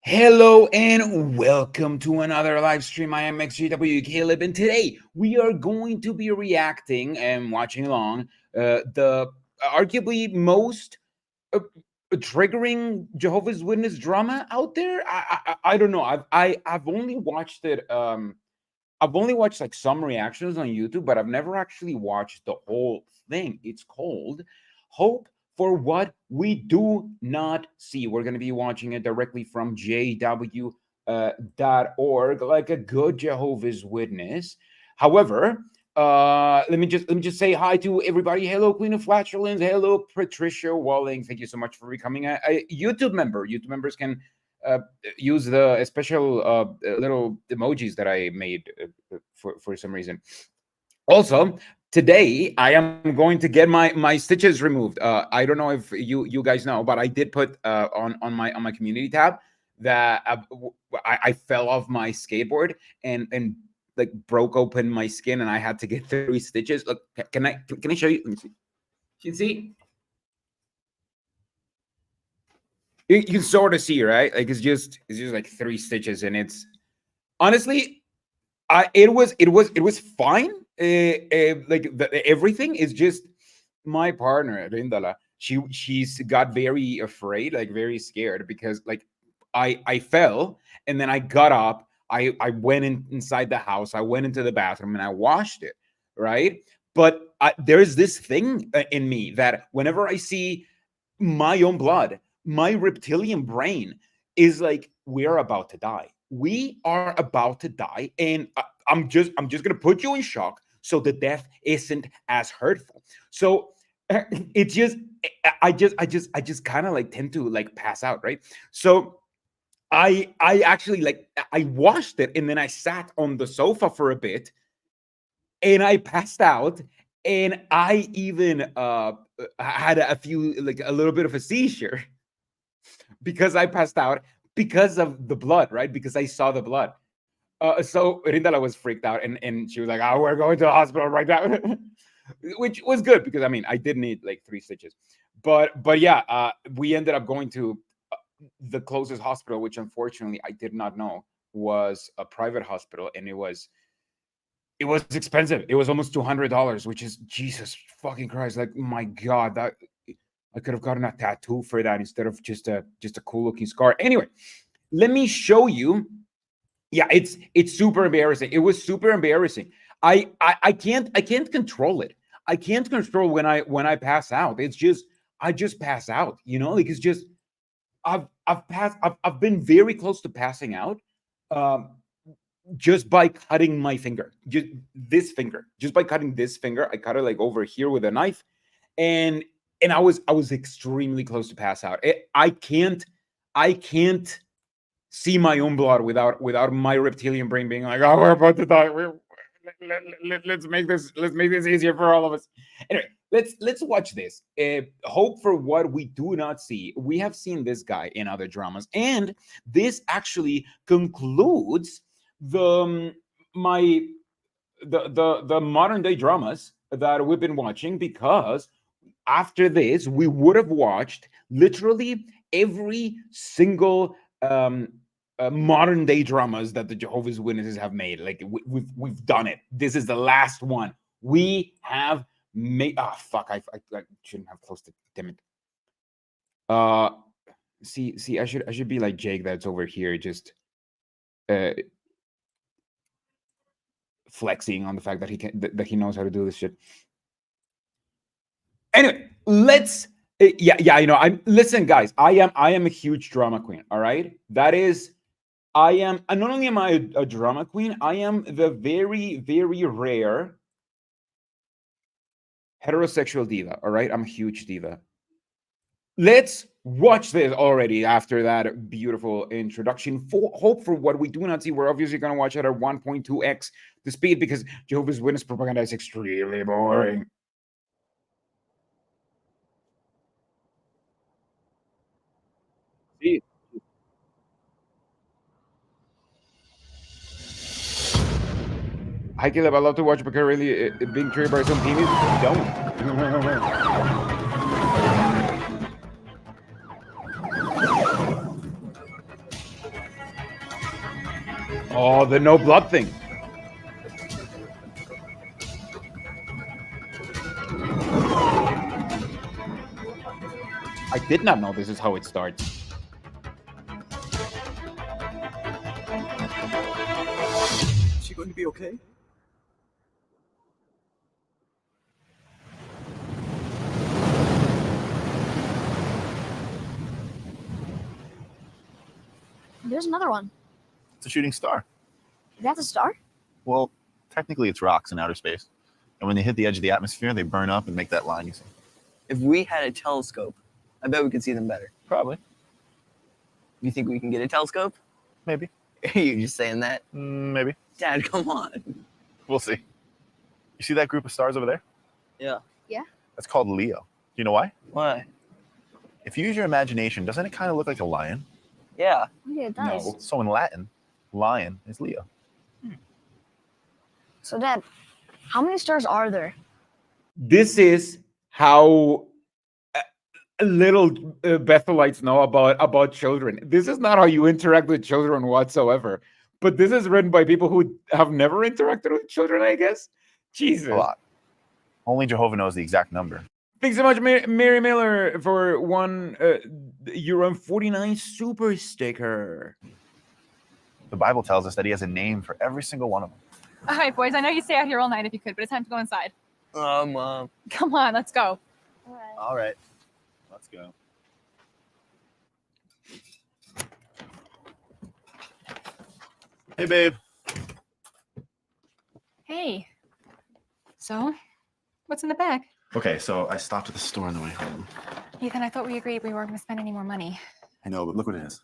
Hello and welcome to another live stream. I am XGW Caleb, and today we are going to be reacting and watching along the arguably most uh, triggering Jehovah's Witness drama out there. I don't know. I've only watched it. I've only watched like some reactions on YouTube, but I've never actually watched the whole thing. It's called Hope for What We Do Not See. We're going to be watching it directly from jw.org, like a good Jehovah's Witness. However, let me just say hi to everybody. Hello, Queen of Flatulence. Hello, Patricia Walling. Thank you so much for becoming a YouTube member. YouTube members can uh, use the special little emojis that I made for some reason. Also, today I am going to get my stitches removed. I don't know if you guys know, but I did put on my community tab that I fell off my skateboard and like broke open my skin and I had to get 3 stitches. Look, can I show you? Let me see. You can see. You can sort of see, right? Like it's just like 3 stitches, and it's honestly, it was fine. Like everything is just my partner Rindala. She's got very afraid, like very scared, because like I fell and then I got up. I went inside the house. I went into the bathroom and I washed it, right? But there's this thing in me that whenever I see my own blood, my reptilian brain is like, we're about to die. We are about to die, and I'm just gonna put you in shock so the death isn't as hurtful. So it's just I just kind of like tend to like pass out, right? So I actually like I washed it and then I sat on the sofa for a bit and I passed out, and I even had a few, like a little bit of a seizure because I passed out because of the blood, right? Because I saw the blood. So Rindala was freaked out, and she was like, "Oh, we're going to the hospital right now," which was good because I mean I did need like 3 stitches, but yeah, we ended up going to the closest hospital, which unfortunately I did not know was a private hospital, and it was expensive. It was almost $200, which is Jesus fucking Christ. Like my God, that I could have gotten a tattoo for that instead of just a cool looking scar. Anyway, let me show you. Yeah, it's super embarrassing. It was super embarrassing. I can't control it. I can't control when I pass out. It's just I just pass out. Like it's just I've been very close to passing out. Um, just by cutting my finger, just this finger, just by cutting this finger, I cut it like over here with a knife, and I was extremely close to pass out. I can't see my own blood without my reptilian brain being like, "Oh, we're about to die. Let's make this easier for all of us." Anyway, let's watch this. Hope for What We Do Not See. We have seen this guy in other dramas, and this actually concludes the my the modern day dramas that we've been watching, because after this we would have watched literally every single modern day dramas that the Jehovah's Witnesses have made. Like we've done it. This is the last one we have made. Oh fuck! I shouldn't have closed it. Damn it. Uh, see, I should be like Jake. That's over here, just uh flexing on the fact that he knows how to do this shit. Anyway, let's yeah, I'm listen, guys. I am a huge drama queen. All right, that is I am, and not only am I a drama queen, I am the very, very rare heterosexual diva. All right, I'm a huge diva. Let's watch this already after that beautiful introduction. For Hope for What We Do Not See. We're obviously going to watch it at 1.2x the speed because Jehovah's Witness propaganda is extremely boring. See, hi Caleb, I love to watch but really being treated by some penis. Don't. Oh, the no blood thing. I did not know this is how it starts. Is she going to be okay? There's another one. It's a shooting star. That's a star? Well, technically it's rocks in outer space. And when they hit the edge of the atmosphere, they burn up and make that line you see. If we had a telescope, I bet we could see them better. Probably. You think we can get a telescope? Maybe. Are you just saying that? Maybe. Dad, come on. We'll see. You see that group of stars over there? Yeah. Yeah. That's called Leo. Do you know why? Why? If you use your imagination, doesn't it kind of look like a lion? Yeah. Yeah, it does. No. So in Latin, lion is Leo. So, Dad, how many stars are there? This is how little Bethelites know about children. This is not how you interact with children whatsoever. But this is written by people who have never interacted with children, I guess. Jesus. A lot. Only Jehovah knows the exact number. Thanks so much, Mary Miller, for €1.49 super sticker. The Bible tells us that he has a name for every single one of them. All right, boys, I know you stay out here all night if you could, but it's time to go inside. Mom. Come on, let's go. All right. Let's go. Hey, babe. Hey. So, what's in the bag? Okay, so I stopped at the store on the way home. Ethan, I thought we agreed we weren't going to spend any more money. I know, but look what it is.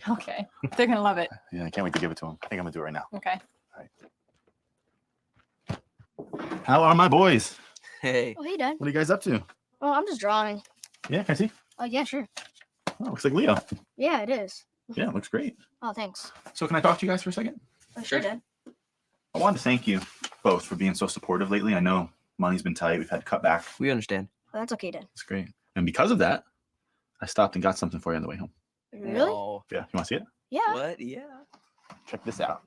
Okay. They're going to love it. Yeah, I can't wait to give it to him. I think I'm going to do it right now. Okay. How are my boys? Hey. Oh, hey, Dad. What are you guys up to? Oh, I'm just drawing. Yeah, can I see? Oh, yeah, sure. Oh, looks like Leo. Yeah, it is. Yeah, it looks great. Oh, thanks. So can I talk to you guys for a second? Oh, sure, Dad. I wanted to thank you both for being so supportive lately. I know money's been tight. We've had to cut back. We understand. Oh, that's okay, Dad. It's great. And because of that, I stopped and got something for you on the way home. Really? No. Yeah, you want to see it? Yeah. What? Yeah. Check this out.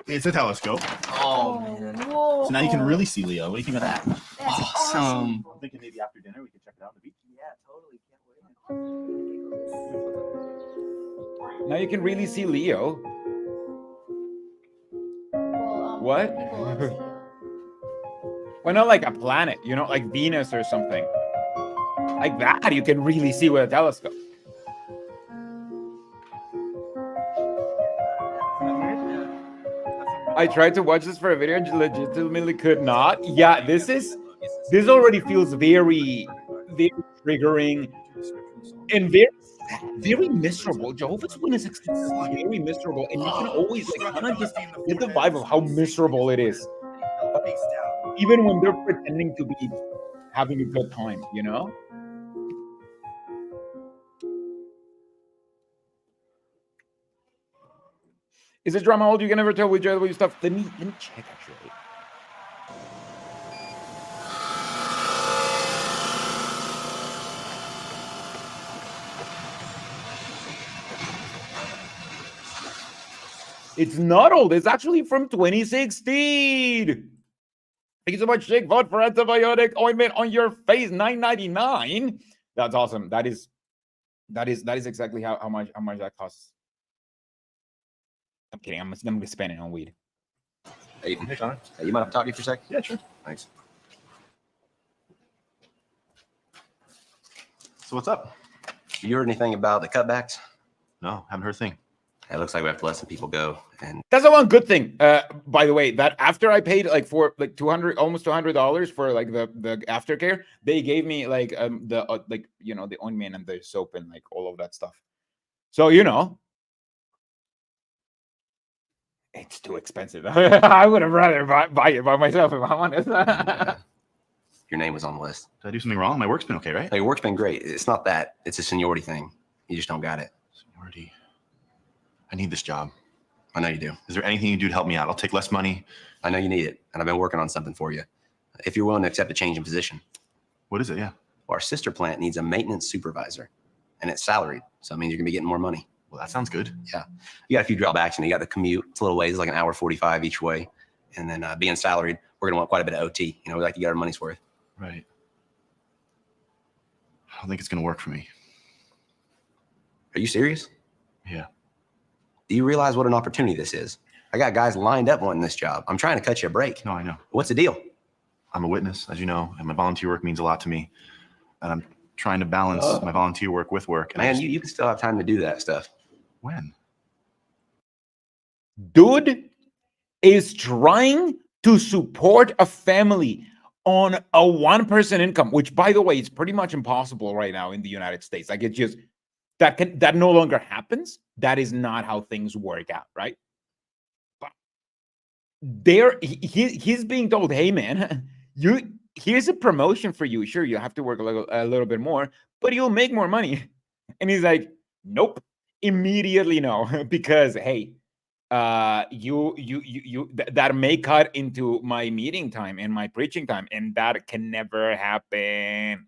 It's a telescope. Oh, man. Whoa. So now you can really see Leo. What do you think of that? That's Awesome. I'm thinking maybe after dinner we could check it out on the beach. Yeah, totally. Can't wait. Now you can really see Leo. Well, What? people love Leo. Why not like a planet, like Venus or something? Like that, you can really see with a telescope. I tried to watch this for a video and legitimately could not. Yeah, this already feels very, very triggering and very miserable. Jehovah's Witnesses is very miserable, and you can always kind of just get the vibe of how miserable it is, even when they're pretending to be having a good time. Is it drama old? You can never tell which other stuff. Let me check actually. It's not old. It's actually from 2016. Thank you so much, Jake. Vote for antibiotic ointment on your face, $9.99. That's awesome. That is exactly how much that costs. I'm kidding. I'm gonna spend it on weed. Hey, Connor. Hey, you mind if I talk to you for a sec? Yeah, sure. Thanks. So what's up? You heard anything about the cutbacks? No, haven't heard a thing. It looks like we have to let some people go. And That's the one good thing. By the way, that after I paid almost $200 for like the aftercare, they gave me like the ointment and the soap and like all of that stuff. So it's too expensive. I would have rather buy it by myself if I'm honest. your name was on the list. Did I do something wrong? My work's been okay, right? Hey, your work's been great. It's not that. It's a seniority thing. You just don't got it. Seniority. I need this job. I know you do. Is there anything you do to help me out? I'll take less money. I know you need it, and I've been working on something for you. If you're willing to accept a change in position. What is it? Yeah. Well, our sister plant needs a maintenance supervisor, and it's salaried, so it means you're gonna be getting more money. Well, that sounds good. You got a few drawbacks, and you got the commute. It's a little ways, like an hour 45 each way. And then being salaried, we're going to want quite a bit of OT. We like to get our money's worth. Right. I don't think it's going to work for me. Are you serious? Yeah. Do you realize what an opportunity this is? I got guys lined up wanting this job. I'm trying to cut you a break. No, I know. What's the deal? I'm a witness, as you know, and my volunteer work means a lot to me. And I'm trying to balance my volunteer work with work. And Man, you can still have time to do that stuff. when? Dude is trying to support a family on a one-person income, which, by the way, is pretty much impossible right now in the United States. Like, it's just that no longer happens. That is not how things work out, right? But he's being told, hey man, here's a promotion for you. Sure, you have to work a little bit more, but you'll make more money. And he's like, nope, immediately no, because hey, that may cut into my meeting time and my preaching time, and that can never happen.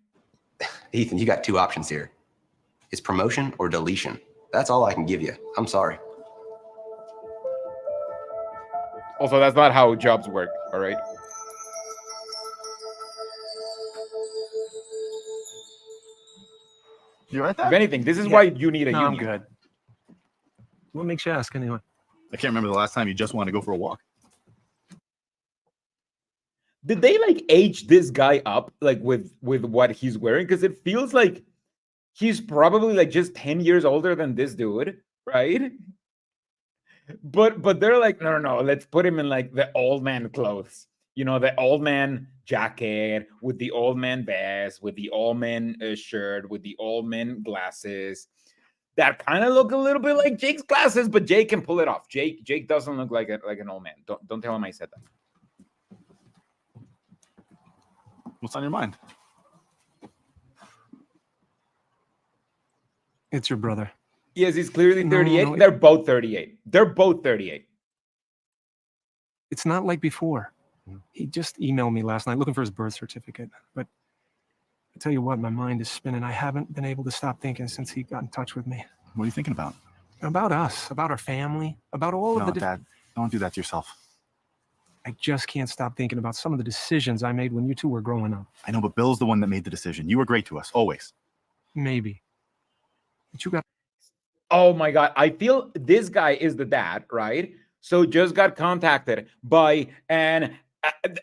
Ethan, you got two options here. It's promotion or deletion. That's all I can give you. I'm sorry. Also, that's not how jobs work, all right? You right If there? anything, this is Yeah. why you need a No, I'm union. good. What makes you ask anyway? I can't remember the last time you just wanted to go for a walk. Did they like age this guy up like with what he's wearing? Because it feels like he's probably like just 10 years older than this dude, right? But they're like, no, let's put him in like the old man clothes, the old man jacket with the old man vest, with the old man shirt, with the old man glasses that kind of look a little bit like Jake's glasses, but Jake can pull it off. Jake doesn't look like an old man. Don't tell him I said that. What's on your mind? It's your brother. Yes, he's clearly No, 38. no, They're both 38. They're both 38. It's not like before. He just emailed me last night looking for his birth certificate. But I tell you what, my mind is spinning. I haven't been able to stop thinking since he got in touch with me. What are you thinking about? About us, about our family, about all of No, the... Dad, don't do that to yourself. I just can't stop thinking about some of the decisions I made when you two were growing up. I know, but Bill's the one that made the decision. You were great to us, always. Maybe. But you got... Oh my God. I feel this guy is the dad, right? So just got contacted by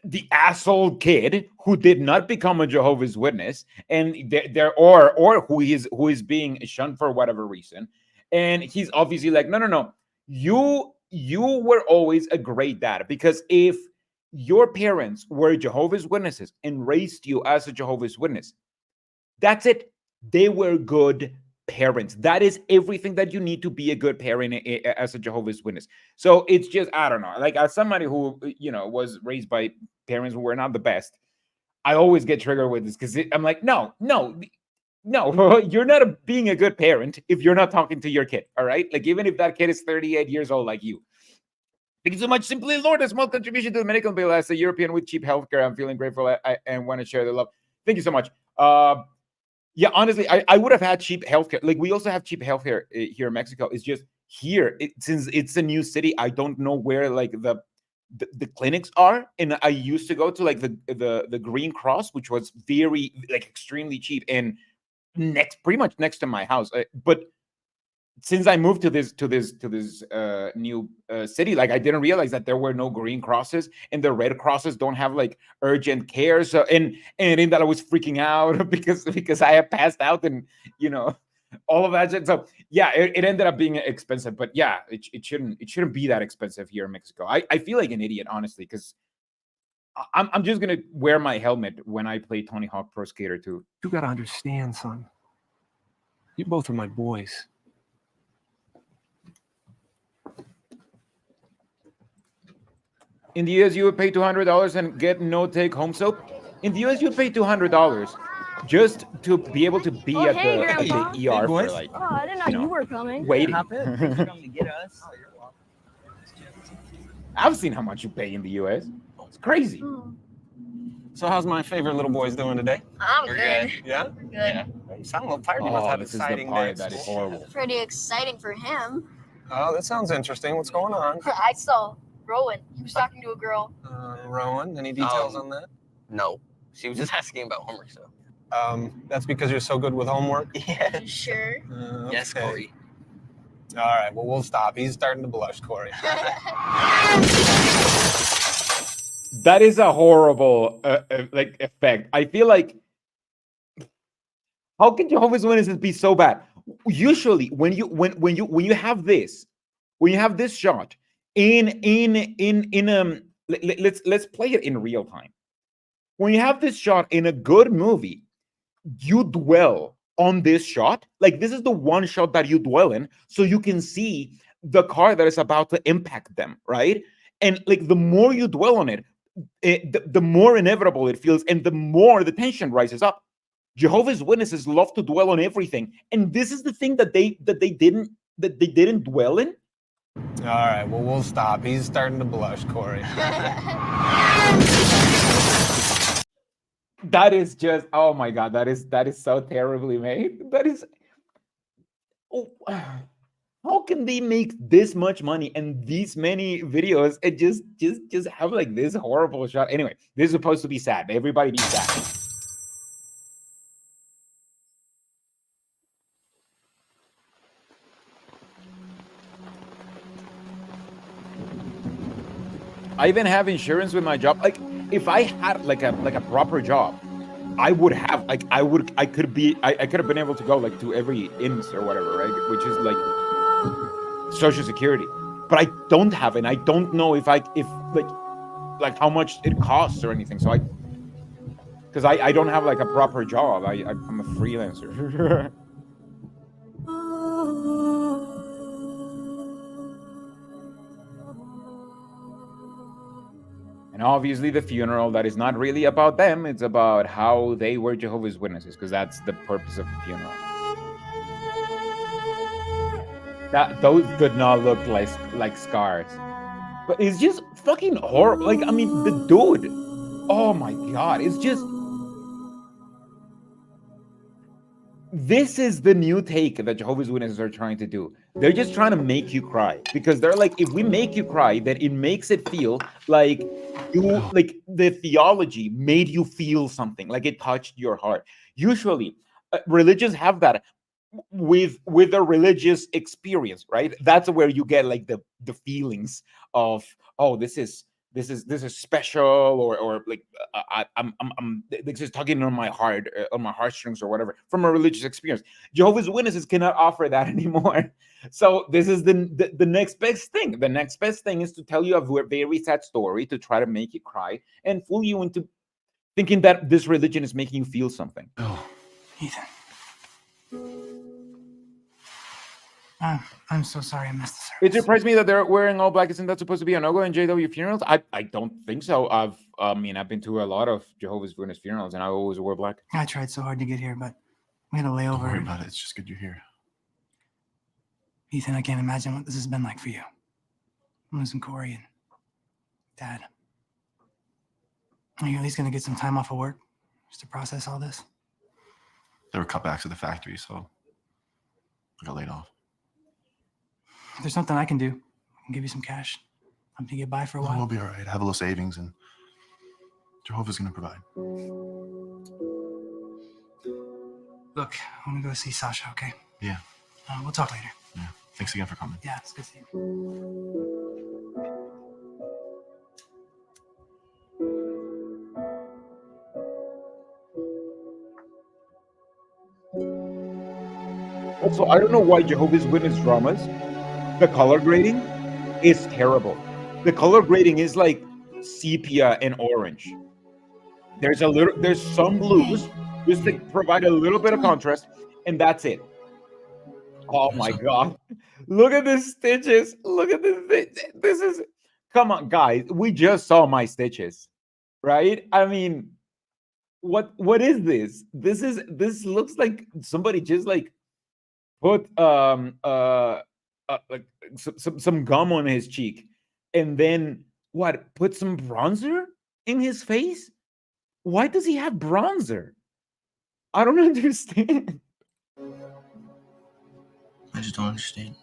the asshole kid who did not become a Jehovah's Witness, and or who is being shunned for whatever reason. And he's obviously like, no. You were always a great dad, because if your parents were Jehovah's Witnesses and raised you as a Jehovah's Witness, that's it. They were good parents. That is everything that you need to be a good parent as a Jehovah's Witness. So it's just, I don't know, like as somebody who, was raised by parents who were not the best, I always get triggered with this because I'm like, no, you're not being a good parent if you're not talking to your kid. All right. Like, even if that kid is 38 years old, like you. Thank you so much. Simply Lord, a small contribution to the medical bill as a European with cheap healthcare. I'm feeling grateful and want to share the love. Thank you so much. Yeah, honestly, I would have had cheap healthcare. Like, we also have cheap healthcare here in Mexico. It's just here, since it's a new city, I don't know where like the clinics are. And I used to go to like the Green Cross, which was very like extremely cheap and pretty much next to my house. But since I moved to this new city, like I didn't realize that there were no Green Crosses, and the Red Crosses don't have like urgent care. So and in that I was freaking out because I had passed out and all of that shit. So yeah, it ended up being expensive. But yeah, it shouldn't be that expensive here in Mexico. I feel like an idiot, honestly, because I'm just gonna wear my helmet when I play Tony Hawk Pro Skater 2. You got to understand, son. You both are my boys. In the US, you would pay $200 and get no take-home soap. In the US, you pay $200 just to be able to be at hey, the Grandpa. ER for like. Oh, I didn't know you were coming. Waiting. Hop in. Thanks for coming to get us. I've seen how much you pay in the US. It's crazy. Oh. So how's my favorite little boys doing today? I'm good. Yeah? Good. You sound a little tired. You must have This is the exciting day part at that is school. horrible. Pretty exciting for him. Oh, that sounds interesting. What's going on? I saw Rowan. He was talking to a girl. Rowan, any details on that? No, she was just asking about homework. So That's because you're so good with homework? yeah. Sure. Yes, Okay. Corey. All right, well, we'll stop. He's starting to blush, Corey. That is a horrible like effect. I feel like, how can Jehovah's Witnesses be so bad? Usually, when you have this, shot let's play it in real time. When you have this shot in a good movie, you dwell on this shot. Like, this is the one shot that you dwell in, so you can see the car that is about to impact them, right? And like, the more you dwell on it, the more inevitable it feels, and the more the tension rises up. Jehovah's Witnesses love to dwell on everything, and this is the thing that they didn't dwell in. All right, well, we'll stop. He's starting to blush, Corey. That is just, oh my god, that is so terribly made. That is, oh, how can they make this much money and these many videos and just have like this horrible shot? Anyway, this is supposed to be sad. Everybody be sad. I even have insurance with my job. Like, if I had like a proper job, I would have I could have been able to go like to every IMSS or whatever, right? Which is like Social Security. But I don't have it. I don't know if like how much it costs or anything. So because I don't have like a proper job. I'm a freelancer. And obviously the funeral, that is not really about them. It's about how they were Jehovah's Witnesses, because that's the purpose of the funeral. Those did not look like scars. But it's just fucking horrible. Like, I mean, the dude. Oh my god. It's just... This is the new take that Jehovah's Witnesses are trying to do. They're just trying to make you cry, because they're like, if we make you cry, then it makes it feel like like the theology made you feel something, like it touched your heart. Usually, religions have that with a religious experience, right? That's where you get like the feelings of, oh, this is special, or like I'm this is tugging on my heart, on my heartstrings or whatever, from a religious experience. Jehovah's Witnesses cannot offer that anymore. So this is the next best thing. The next best thing is to tell you a very sad story to try to make you cry and fool you into thinking that this religion is making you feel something. Oh, Ethan. I'm so sorry I missed the service. It surprised me that they're wearing all black. Isn't that supposed to be a no-go in JW funerals? I don't think so. I've been to a lot of Jehovah's Witness funerals, and I always wore black. I tried so hard to get here, but we had a Don't layover. worry about it. It's just good you're here. Ethan, I can't imagine what this has been like for you. I'm losing Corey and Dad. Are you at least going to get some time off of work just to process all this? There were cutbacks at the factory, so I got laid off. If there's something I can do, I can give you some cash. I'm going to get by for a while. We'll be all right. I have a little savings, and Jehovah's going to provide. Look, I'm going to go see Sasha, okay? Yeah. We'll talk later. Yeah. Thanks again for coming. Yeah, it's good seeing you. Also, I don't know why Jehovah's Witness dramas, the color grading is terrible. The color grading is like sepia and orange. There's some blues just to provide a little bit of contrast, and that's it. Oh my god. Look at the stitches. Look at this. This is, come on, guys. We just saw my stitches, right? I mean, what is this? This looks like somebody just like put like some gum on his cheek, and then put some bronzer in his face. why does he have bronzer? I don't understand. I just don't understand.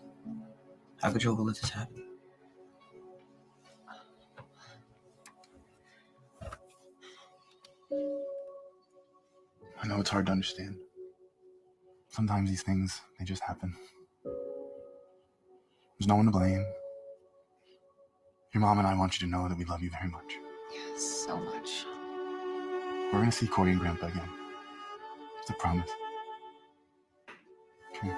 How could Jehovah let this happen? I know it's hard to understand. Sometimes these things, they just happen. There's no one to blame. Your mom and I want you to know that we love you very much. Yes, so much. We're gonna see Corey and Grandpa again. It's a promise. Okay.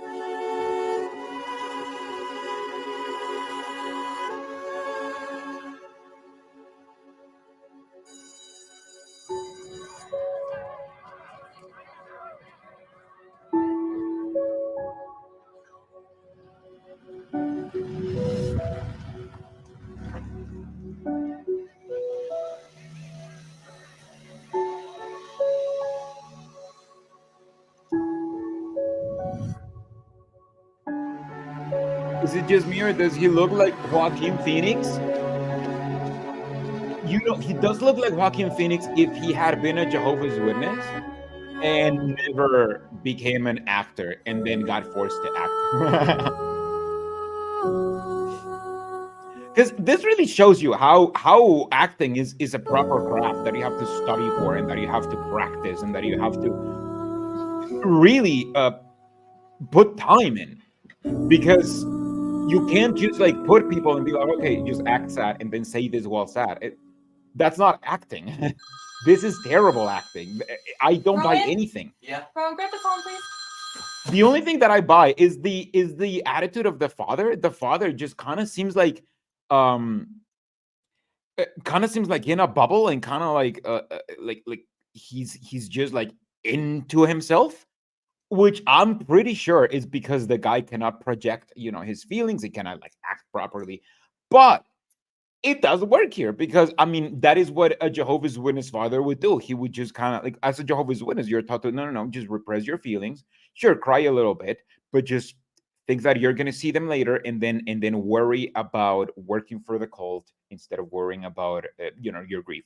Is it just me or does he look like Joaquin Phoenix? You know, he does look like Joaquin Phoenix if he had been a Jehovah's Witness and never became an actor and then got forced to act. Because this really shows you how acting is a proper craft that you have to study for and that you have to practice and that you have to really put time in, because you can't just like put people and be like, okay, just act sad and then say this while sad. That's not acting. This is terrible acting. I don't buy Rowan? anything. Yeah. Rowan, grab the phone, please. The only thing that I buy is the attitude of the father. The father just kind of seems like kind of seems like in a bubble and kind of like he's just like into himself, which I'm pretty sure is because the guy cannot project, you know, his feelings. He cannot like act properly. But it does work here because, I mean, that is what a Jehovah's Witness father would do. He would just kind of like, as a Jehovah's Witness, you're taught to, no, just repress your feelings. Sure, cry a little bit, but just think that you're going to see them later and then worry about working for the cult instead of worrying about, you know, your grief.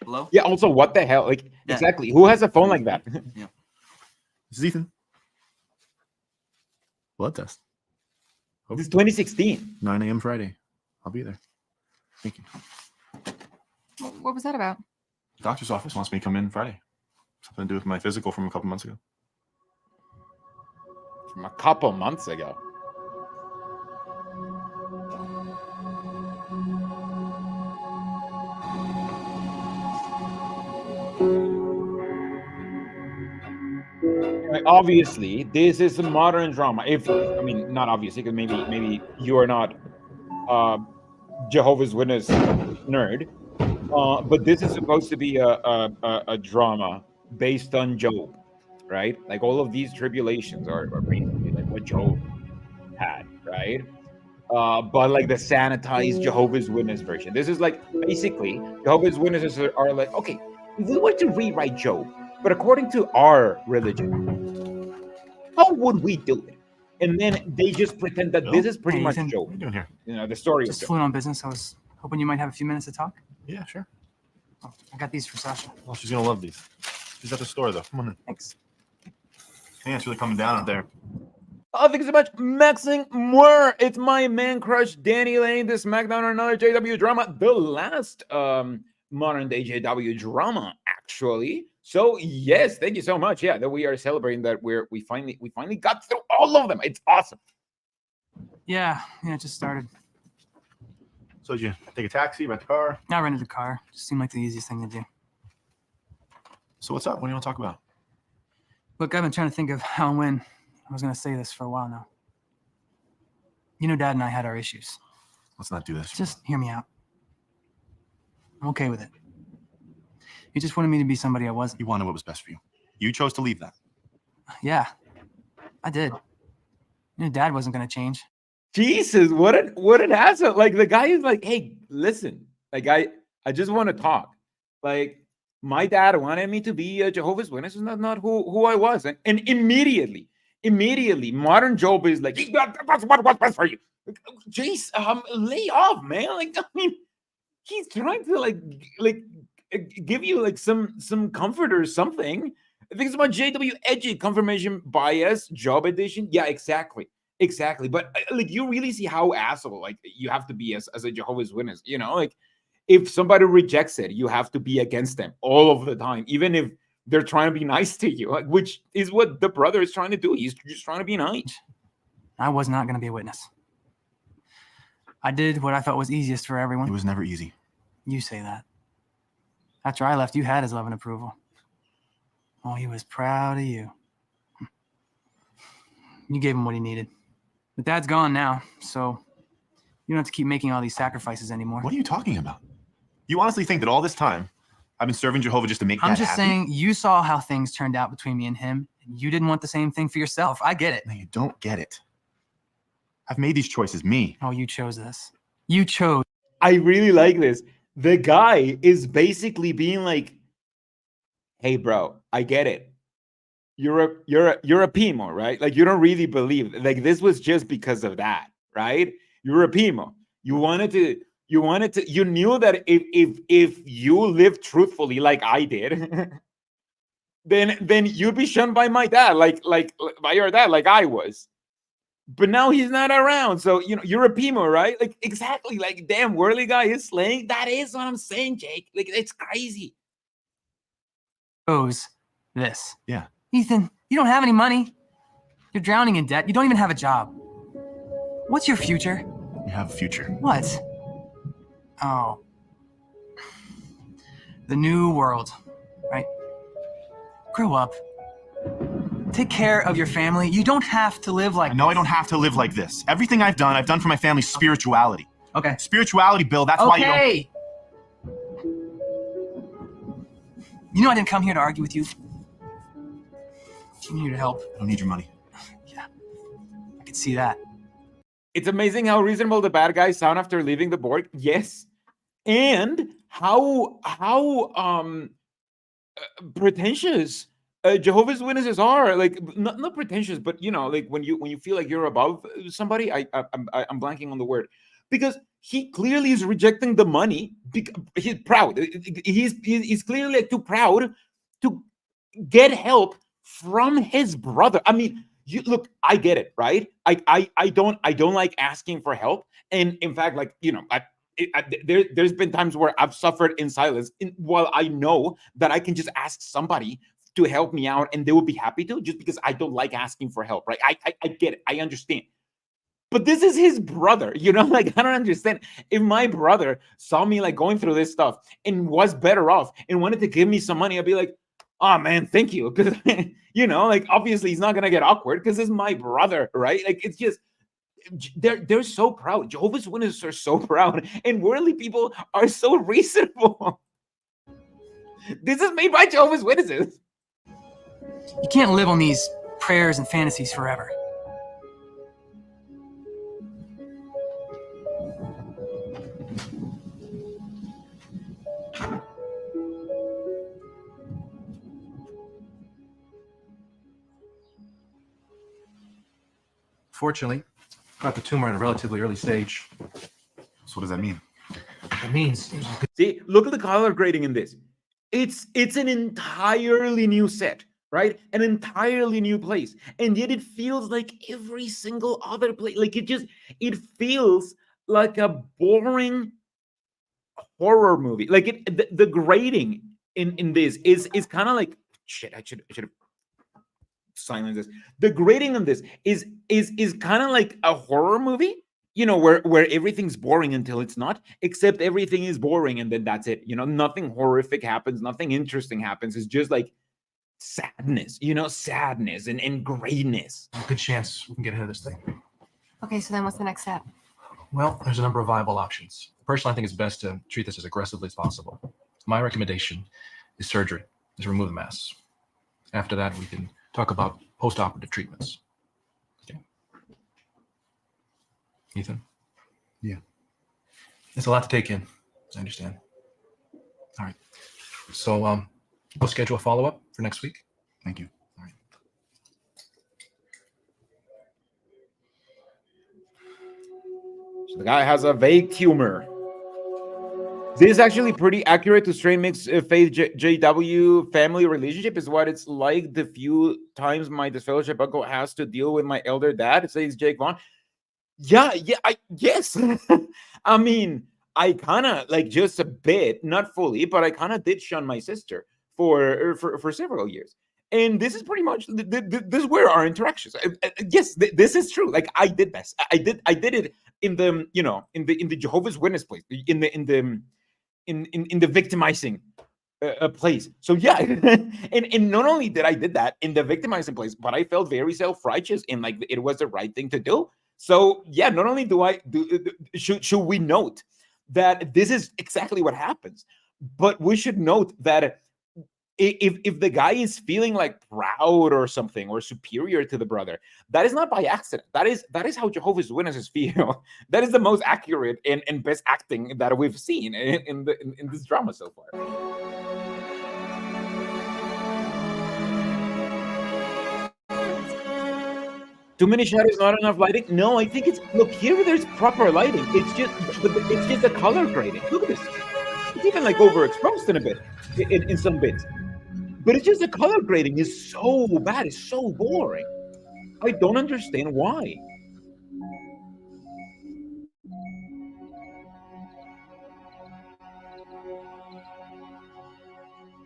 Hello? Yeah, also, what the hell? Like, Yeah. exactly. Who has a phone like that? This is Ethan. Blood test. This is 2016. 9 a.m. Friday. I'll be there. Thank you. What was that about? Doctor's office wants me to come in Friday. Something to do with my physical from a couple months ago. From a couple months ago. Obviously, this is a modern drama. I mean, not obviously, because maybe you are not Jehovah's Witness nerd, but this is supposed to be a drama based on Job, right? Like all of these tribulations are basically like what Job had, right? But like the sanitized Jehovah's Witness version. This is like basically Jehovah's Witnesses are like, okay, if we were to rewrite Job, but according to our religion, how would we do it? And then they just pretend that this is pretty Hey, much Ethan. Job. What are you doing here? You know, the story Just of Job. flew in on business. I was hoping you might have a few minutes to talk. Yeah, sure. Oh, I got these for Sasha. Well, she's gonna love these. She's at the store though. Come on in. Thanks. Yeah, it's really coming down out there. Oh, thank you so much, Maxing Moore. It's my man crush, Danny Lane. This SmackDown or another JW drama, the last modern day JW drama, actually. So yes, thank you so much. Yeah, that we are celebrating that we finally got through all of them. It's awesome. Yeah, it just started. So did you take a taxi, rent a car? I rented a car. Just seemed like the easiest thing to do. So what's up? What do you want to talk about? Look, I've been trying to think of how and when I was going to say this for a while now. You know, Dad and I had our issues. Let's not do this. Just hear me out. I'm okay with it. You just wanted me to be somebody I wasn't. You wanted what was best for you. You chose to leave that. Yeah, I did. You know, Dad wasn't going to change. Jesus, what an asshole. Like the guy is like, hey, listen, like I just want to talk. Like my dad wanted me to be a Jehovah's Witness, and that's not who I was. And immediately, modern Job is like, that's what's best for you. Jeez, lay off, man. Like, I mean, he's trying to like give you like some comfort or something. I think it's about JW Edgy confirmation bias job edition. Yeah, exactly. But like, you really see how asshole like you have to be as a Jehovah's Witness. You know, like if somebody rejects it, you have to be against them all of the time, even if they're trying to be nice to you, like, which is what the brother is trying to do. He's just trying to be nice. I was not going to be a witness. I did what I thought was easiest for everyone. It was never easy. You say that. After I left, you had his love and approval. Oh, he was proud of you. You gave him what he needed. But Dad's gone now, so you don't have to keep making all these sacrifices anymore. What are you talking about? You honestly think that all this time I've been serving Jehovah just to make I'm Dad just happy? saying, you saw how things turned out between me and him, and you didn't want the same thing for yourself. I get it. No, you don't get it. I've made these choices, me. Oh, you chose this. You chose. I really like this. The guy is basically being like, "Hey, bro, I get it. You're a Pimo, right? Like, you don't really believe like this was just because of that, right? You're a Pimo. You knew that if you lived truthfully like I did, then you'd be shunned by my dad, like by your dad, like I was. But now he's not around, so you're a Pimo, right? Like, exactly. Like, damn, Whirly guy is slaying. That is what I'm saying, Jake. Like, it's crazy. Chose this. Yeah. Ethan, you don't have any money. You're drowning in debt. You don't even have a job. What's your future? You have a future. What? Oh. The new world, right? Grow up. Take care of your family. You don't have to live like I know I don't have to live like this. Everything I've done for my family's spirituality. Okay. Spirituality, Bill, that's why you don't... Okay. You know I didn't come here to argue with you. I'm here to help. I don't need your money. Yeah. I could see that. It's amazing how reasonable the bad guys sound after leaving the board. Yes. And how pretentious Jehovah's Witnesses are. Like, not pretentious, but like when you feel like you're above somebody. I'm blanking on the word, because he clearly is rejecting the money because he's proud. He's clearly like too proud to get help from his brother. I mean, look, I get it, right? I don't like asking for help, and in fact, like, there's been times where I've suffered in silence, while I know that I can just ask somebody to help me out, and they will be happy to, just because I don't like asking for help, right? I get it, I understand. But this is his brother, like, I don't understand. If my brother saw me like going through this stuff and was better off and wanted to give me some money, I'd be like, oh man, thank you. Because, like, obviously he's not going to get awkward because it's my brother, right? Like, it's just, they're so proud. Jehovah's Witnesses are so proud, and worldly people are so reasonable. This is made by Jehovah's Witnesses. You can't live on these prayers and fantasies forever. Fortunately, got the tumor at a relatively early stage. So what does that mean? It means See, look at the color grading in this. It's an entirely new set, right? An entirely new place, and yet it feels like every single other place. Like, it feels like a boring horror movie. Like, the grading in this is kind of like, shit. I should have silence this. The grading on this is kind of like a horror movie, where everything's boring until it's not, except everything is boring and then that's it. Nothing horrific happens, nothing interesting happens. It's just like sadness, sadness and grayness. a good chance we can get ahead of this thing. Okay, so then what's the next step? Well, there's a number of viable options. Personally, I think it's best to treat this as aggressively as possible. My recommendation is surgery, is remove the mass. After that, we can talk about post-operative treatments. Okay. Ethan? Yeah. It's a lot to take in, I understand. All right. So we'll schedule a follow-up for next week. Thank you. All right. So the guy has a vague tumor. This is actually pretty accurate to straight mixed faith JW family relationship is what it's like the few times my disfellowship uncle has to deal with my elder dad, says Jake Vaughn. Yeah, yes. I mean, I kind of like just a bit, not fully, but I kind of did shun my sister for several years. And this is pretty much this is where our interactions. Yes, this is true. Like I did this. I did it in the in the Jehovah's Witness place, in the victimizing place. So yeah, and not only did I did that in the victimizing place, but I felt very self-righteous and like it was the right thing to do. So yeah, not only should we note that this is exactly what happens, but we should note that if the guy is feeling like proud or something or superior to the brother, that is not by accident. That is how Jehovah's Witnesses feel. That is the most accurate and best acting that we've seen in this drama so far. Too many shadows, not enough lighting. No, I think it's look here. There's proper lighting. It's just a color grading. Look at this. It's even like overexposed in a bit, in some bits. But it's just the color grading is so bad. It's so boring. I don't understand why.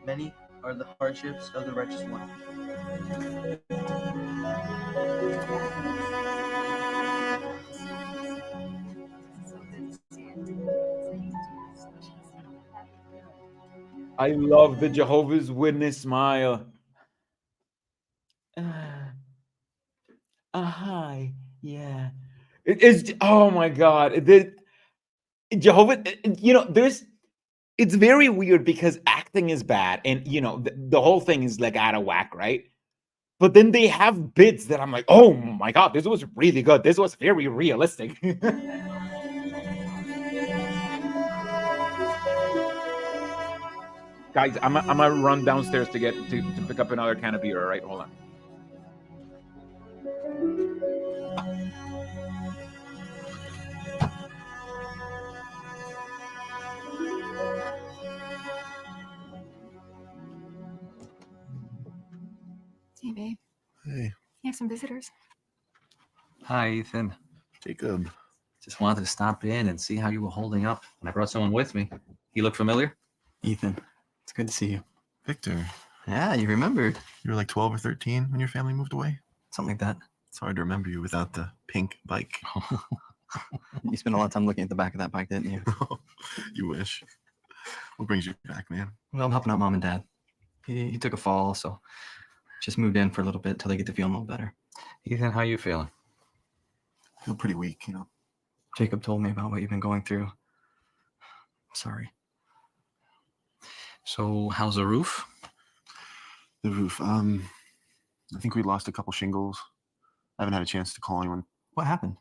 Many are the hardships of the righteous one. I love the Jehovah's Witness smile. Hi, yeah. It's oh my God. The Jehovah, it's very weird because acting is bad, and the whole thing is like out of whack, right? But then they have bits that I'm like, oh my God, this was really good. This was very realistic. Guys, I'm gonna run downstairs to pick up another can of beer. All right, hold on. Hey, babe. Hey, You have some visitors. Hi, Ethan. Jacob. Just wanted to stop in and see how you were holding up. And I brought someone with me. You look familiar? Ethan, it's good to see you. Victor. Yeah, you remembered. You were like 12 or 13 when your family moved away? Something like that. It's hard to remember you without the pink bike. You spent a lot of time looking at the back of that bike, didn't you? You wish. What brings you back, man? Well, I'm helping out Mom and Dad. He took a fall, so just moved in for a little bit till they get to feel a little better. Ethan, how you feeling? I feel pretty weak, Jacob told me about what you've been going through. Sorry. So, how's the roof? The roof. I think we lost a couple shingles. I haven't had a chance to call anyone. What happened?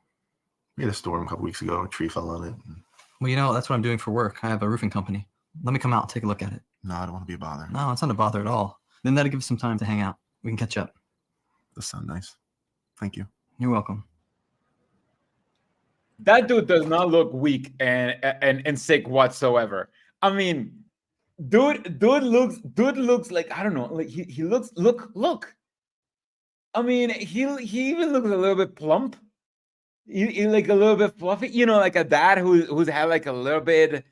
We had a storm a couple weeks ago. A tree fell on it. Well, that's what I'm doing for work. I have a roofing company. Let me come out and take a look at it. No, I don't want to be a bother. No, it's not a bother at all. Then that'll give us some time to hang out. We can catch up. That sounds nice. Thank you. You're welcome. That dude does not look weak and sick whatsoever. I mean, dude looks like, I don't know, like he looks look. I mean, he even looks a little bit plump. He like a little bit fluffy, like a dad who's had like a little bit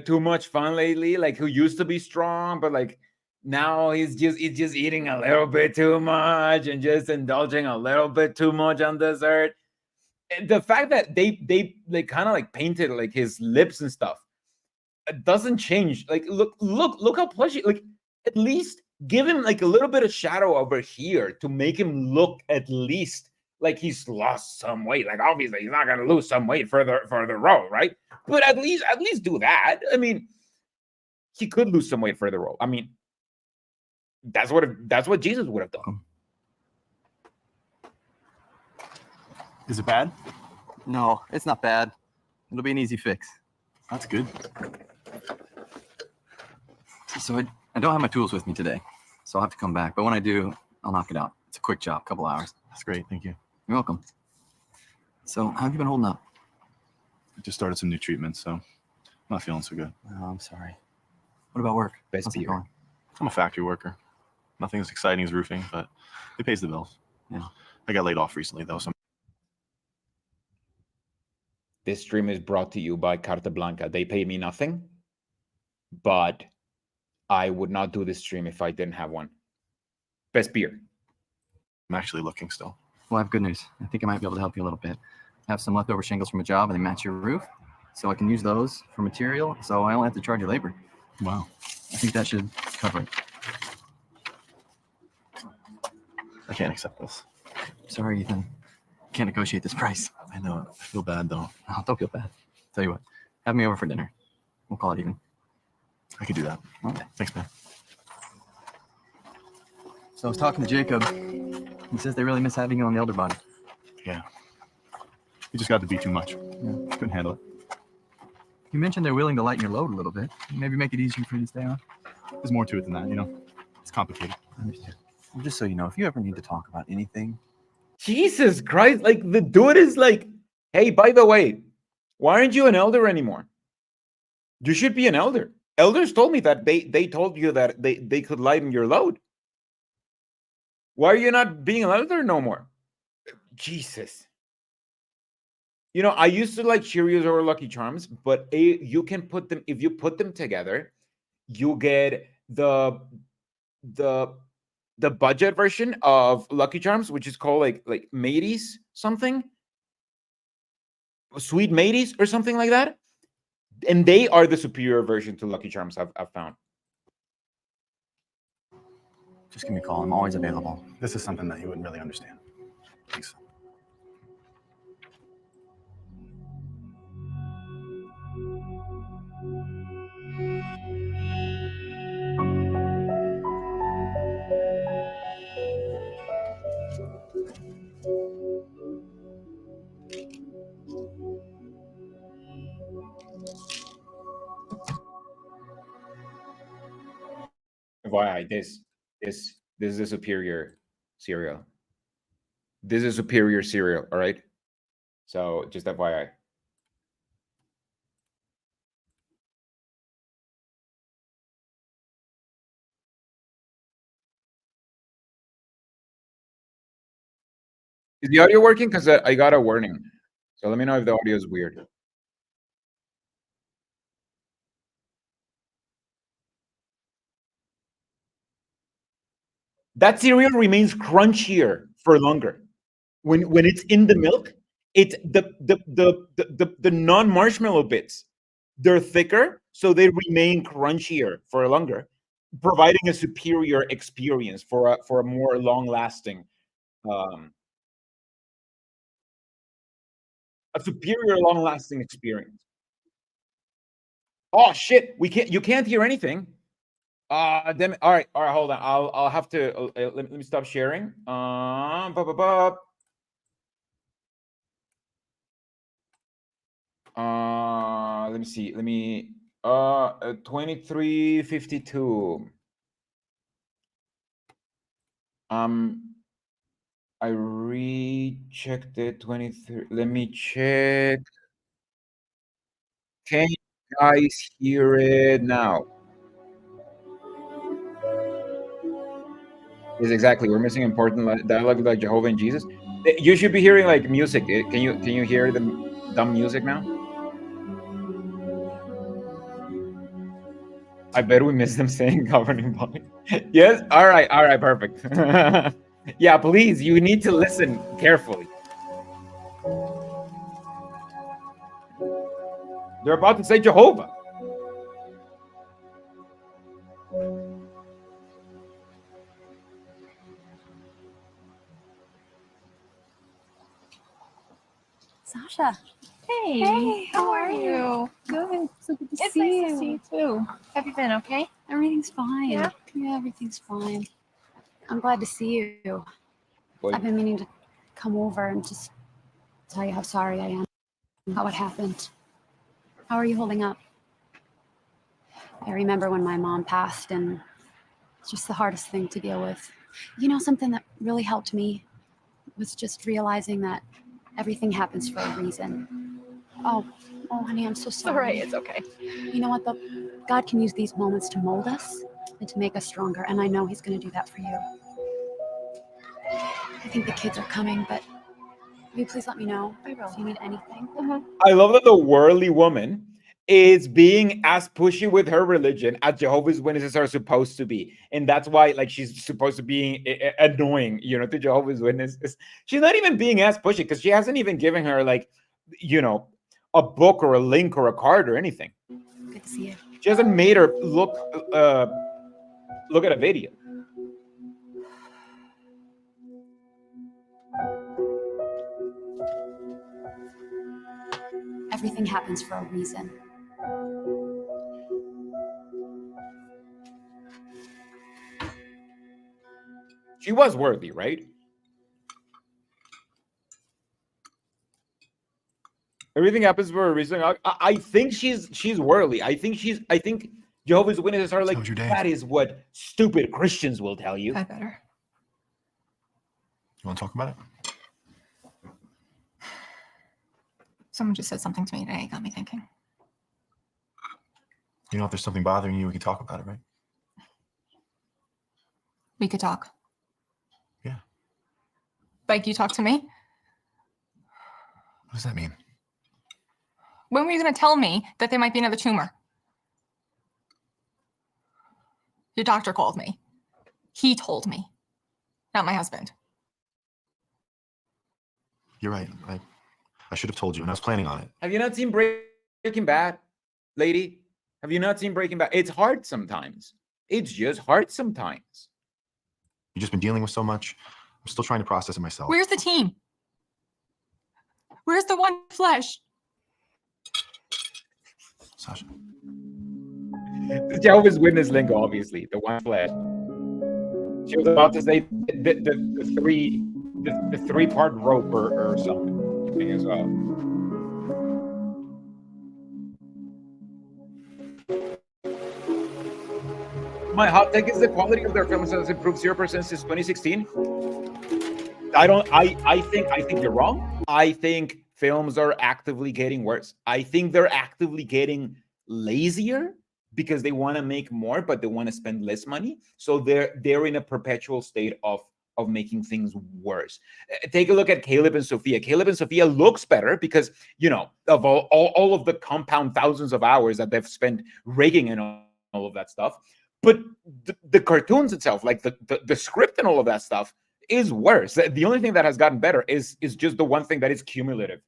too much fun lately, like who used to be strong, but like now he's just eating a little bit too much and just indulging a little bit too much on dessert. The fact that they like kind of like painted like his lips and stuff, it doesn't change. Like look how plushy. Like at least give him like a little bit of shadow over here to make him look at least like he's lost some weight. Like obviously he's not gonna lose some weight for the role, right? But at least do that. I mean, he could lose some weight for the role. I mean, that's what Jesus would have done. Is it bad? No, it's not bad. It'll be an easy fix. That's good. So I don't have my tools with me today, so I'll have to come back. But when I do, I'll knock it out. It's a quick job, couple hours. That's great. Thank you. You're welcome. So how have you been holding up? I just started some new treatments, so not feeling so good. Oh, I'm sorry. What about work? Best How's it beer. going? I'm a factory worker. Nothing as exciting as roofing, but it pays the bills. Yeah. I got laid off recently, though, so This stream is brought to you by Carta Blanca. They pay me nothing, but I would not do this stream if I didn't have one. Best beer. I'm actually looking still. Well, I have good news. I think I might be able to help you a little bit. I have some leftover shingles from a job and they match your roof. So I can use those for material. So I only have to charge you labor. Wow. I think that should cover it. I can't accept this. Sorry, Ethan. Can't negotiate this price. I know. I feel bad, though. Oh, don't feel bad. Tell you what, have me over for dinner. We'll call it even. I could do that. Okay. Thanks, man. So I was talking to Jacob. He says they really miss having you on the elder body. Yeah. You just got to be too much. Yeah. Couldn't handle it. You mentioned they're willing to lighten your load a little bit. Maybe make it easier for you to stay on. There's more to it than that, you know? It's complicated. I understand. Well, just so you know, if you ever need to talk about anything, Jesus Christ. Like, the dude is like, hey, by the way, why aren't you an elder anymore? You should be an elder. Elders told me that they told you that they could lighten your load. Why are you not being an elder no more? Jesus. You know, I used to like Cheerios or Lucky Charms, but you can put them, if you put them together, you get the budget version of Lucky Charms, which is called like Mateys something. Sweet Mateys or something like that. And they are the superior version to Lucky Charms I've found. Just give me a call. I'm always available. This is something that you wouldn't really understand. Thanks. FYI, this is a superior cereal. This is superior cereal, all right? So just FYI. Is the audio working? Because I got a warning. So let me know if the audio is weird. That cereal remains crunchier for longer. When it's in the milk, it's the non-marshmallow bits. They're thicker, so they remain crunchier for longer, providing a superior experience for a more long-lasting, a superior long-lasting experience. Oh shit! You can't hear anything. Then all right, hold on. I'll have to let me stop sharing. Let me see. Let me 2352. I rechecked it. 23. Let me check. Can you guys hear it now? Yes, exactly. We're missing important dialogue like Jehovah and Jesus. You should be hearing like music. Can you hear the dumb music now? I bet we missed them saying governing body. Yes. All right. Perfect. Yeah, please. You need to listen carefully. They're about to say Jehovah. Sasha. Hey, how are you? Good. So good to It's see nice you. to see you too. Have you been okay? Everything's fine. Yeah? Yeah, everything's fine. I'm glad to see you. Boy. I've been meaning to come over and just tell you how sorry I am, how it happened. How are you holding up? I remember when my mom passed, and it's just the hardest thing to deal with. You know, something that really helped me was just realizing that everything happens for a reason. Oh, Oh, honey, I'm so It's sorry. all right. It's okay. You know what, though? God can use these moments to mold us and to make us stronger, and I know He's going to do that for you. I think the kids are coming, but will you please let me know if you need anything? I love that the worldly woman is being as pushy with her religion as Jehovah's Witnesses are supposed to be, and that's why, like, she's supposed to be annoying, you know, to Jehovah's Witnesses. She's not even being as pushy because she hasn't even given her, like, you know, a book or a link or a card or anything. Good to see you. She hasn't made her look at a video. Everything happens for a reason. She was worthy, right? Everything happens for a reason. I think she's worldly. I think Jehovah's Witnesses are like, that is what stupid Christians will tell you. I better. You want to talk about it? Someone just said something to me today. It got me thinking. You know, if there's something bothering you, we can talk about it, right? We could talk. Yeah. Like you talk to me? What does that mean? When were you going to tell me that there might be another tumor? Your doctor called me. He told me, not my husband. You're right. I should have told you, and I was planning on it. Have you not seen Breaking Bad, lady? Have you not seen Breaking Bad? It's hard sometimes. It's just hard sometimes. You've just been dealing with so much. I'm still trying to process it myself. Where's the team? Where's the one flesh? Sasha. The Jehovah's Witness lingo, obviously, the one flesh. She was about to say the three-part rope or something as well. My hot take is the quality of their films has improved 0% since 2016. I think you're wrong. I think films are actively getting worse. I think they're actively getting lazier because they want to make more, but they want to spend less money. So they're in a perpetual state of making things worse. Take a look at Caleb and Sophia. Caleb and Sophia looks better because, you know, of all of the compound thousands of hours that they've spent rigging and all of that stuff. But the cartoons itself, like the script and all of that stuff, is worse. The only thing that has gotten better is just the one thing that is cumulative.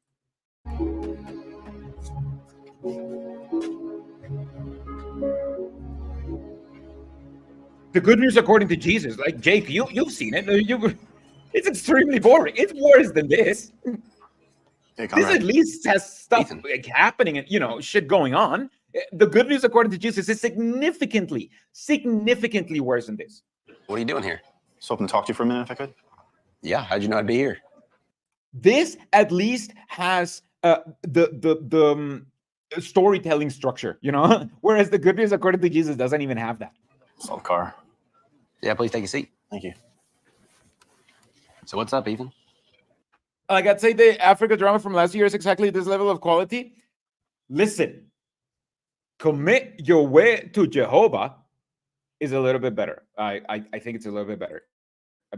The Good News According to Jesus, like Jake, you've seen it. It's extremely boring. It's worse than this. Hey, this at least has stuff like happening and, you know, shit going on. The Good News According to Jesus is significantly worse than this. What are you doing here? So hoping to talk to you for a minute if I could. Yeah, how'd you know I'd be here? This at least has the storytelling structure, you know, whereas The Good News According to Jesus doesn't even have that. Solid car. Yeah, please take a seat. Thank you. So what's up, Ethan? Like I'd say the Africa drama from last year is exactly this level of quality. Listen, Commit Your Way to Jehovah is a little bit better. I think it's a little bit better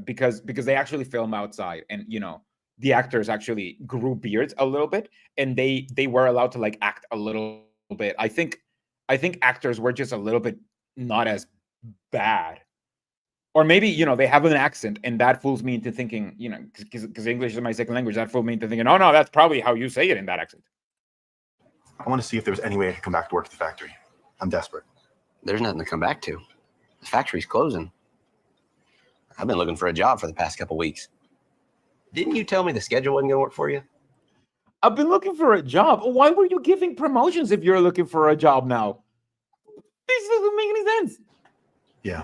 because they actually film outside, and, you know, the actors actually grew beards a little bit, and they were allowed to, like, act a little bit. I think actors were just a little bit not as bad. Or maybe, you know, they have an accent, and that fools me into thinking, you know, because English is my second language, that fooled me into thinking, oh, no, that's probably how you say it in that accent. I want to see if there was any way I could come back to work at the factory. I'm desperate. There's nothing to come back to. The factory's closing. I've been looking for a job for the past couple weeks. Didn't you tell me the schedule wasn't going to work for you? I've been looking for a job. Why were you giving promotions if you're looking for a job now? This doesn't make any sense. Yeah.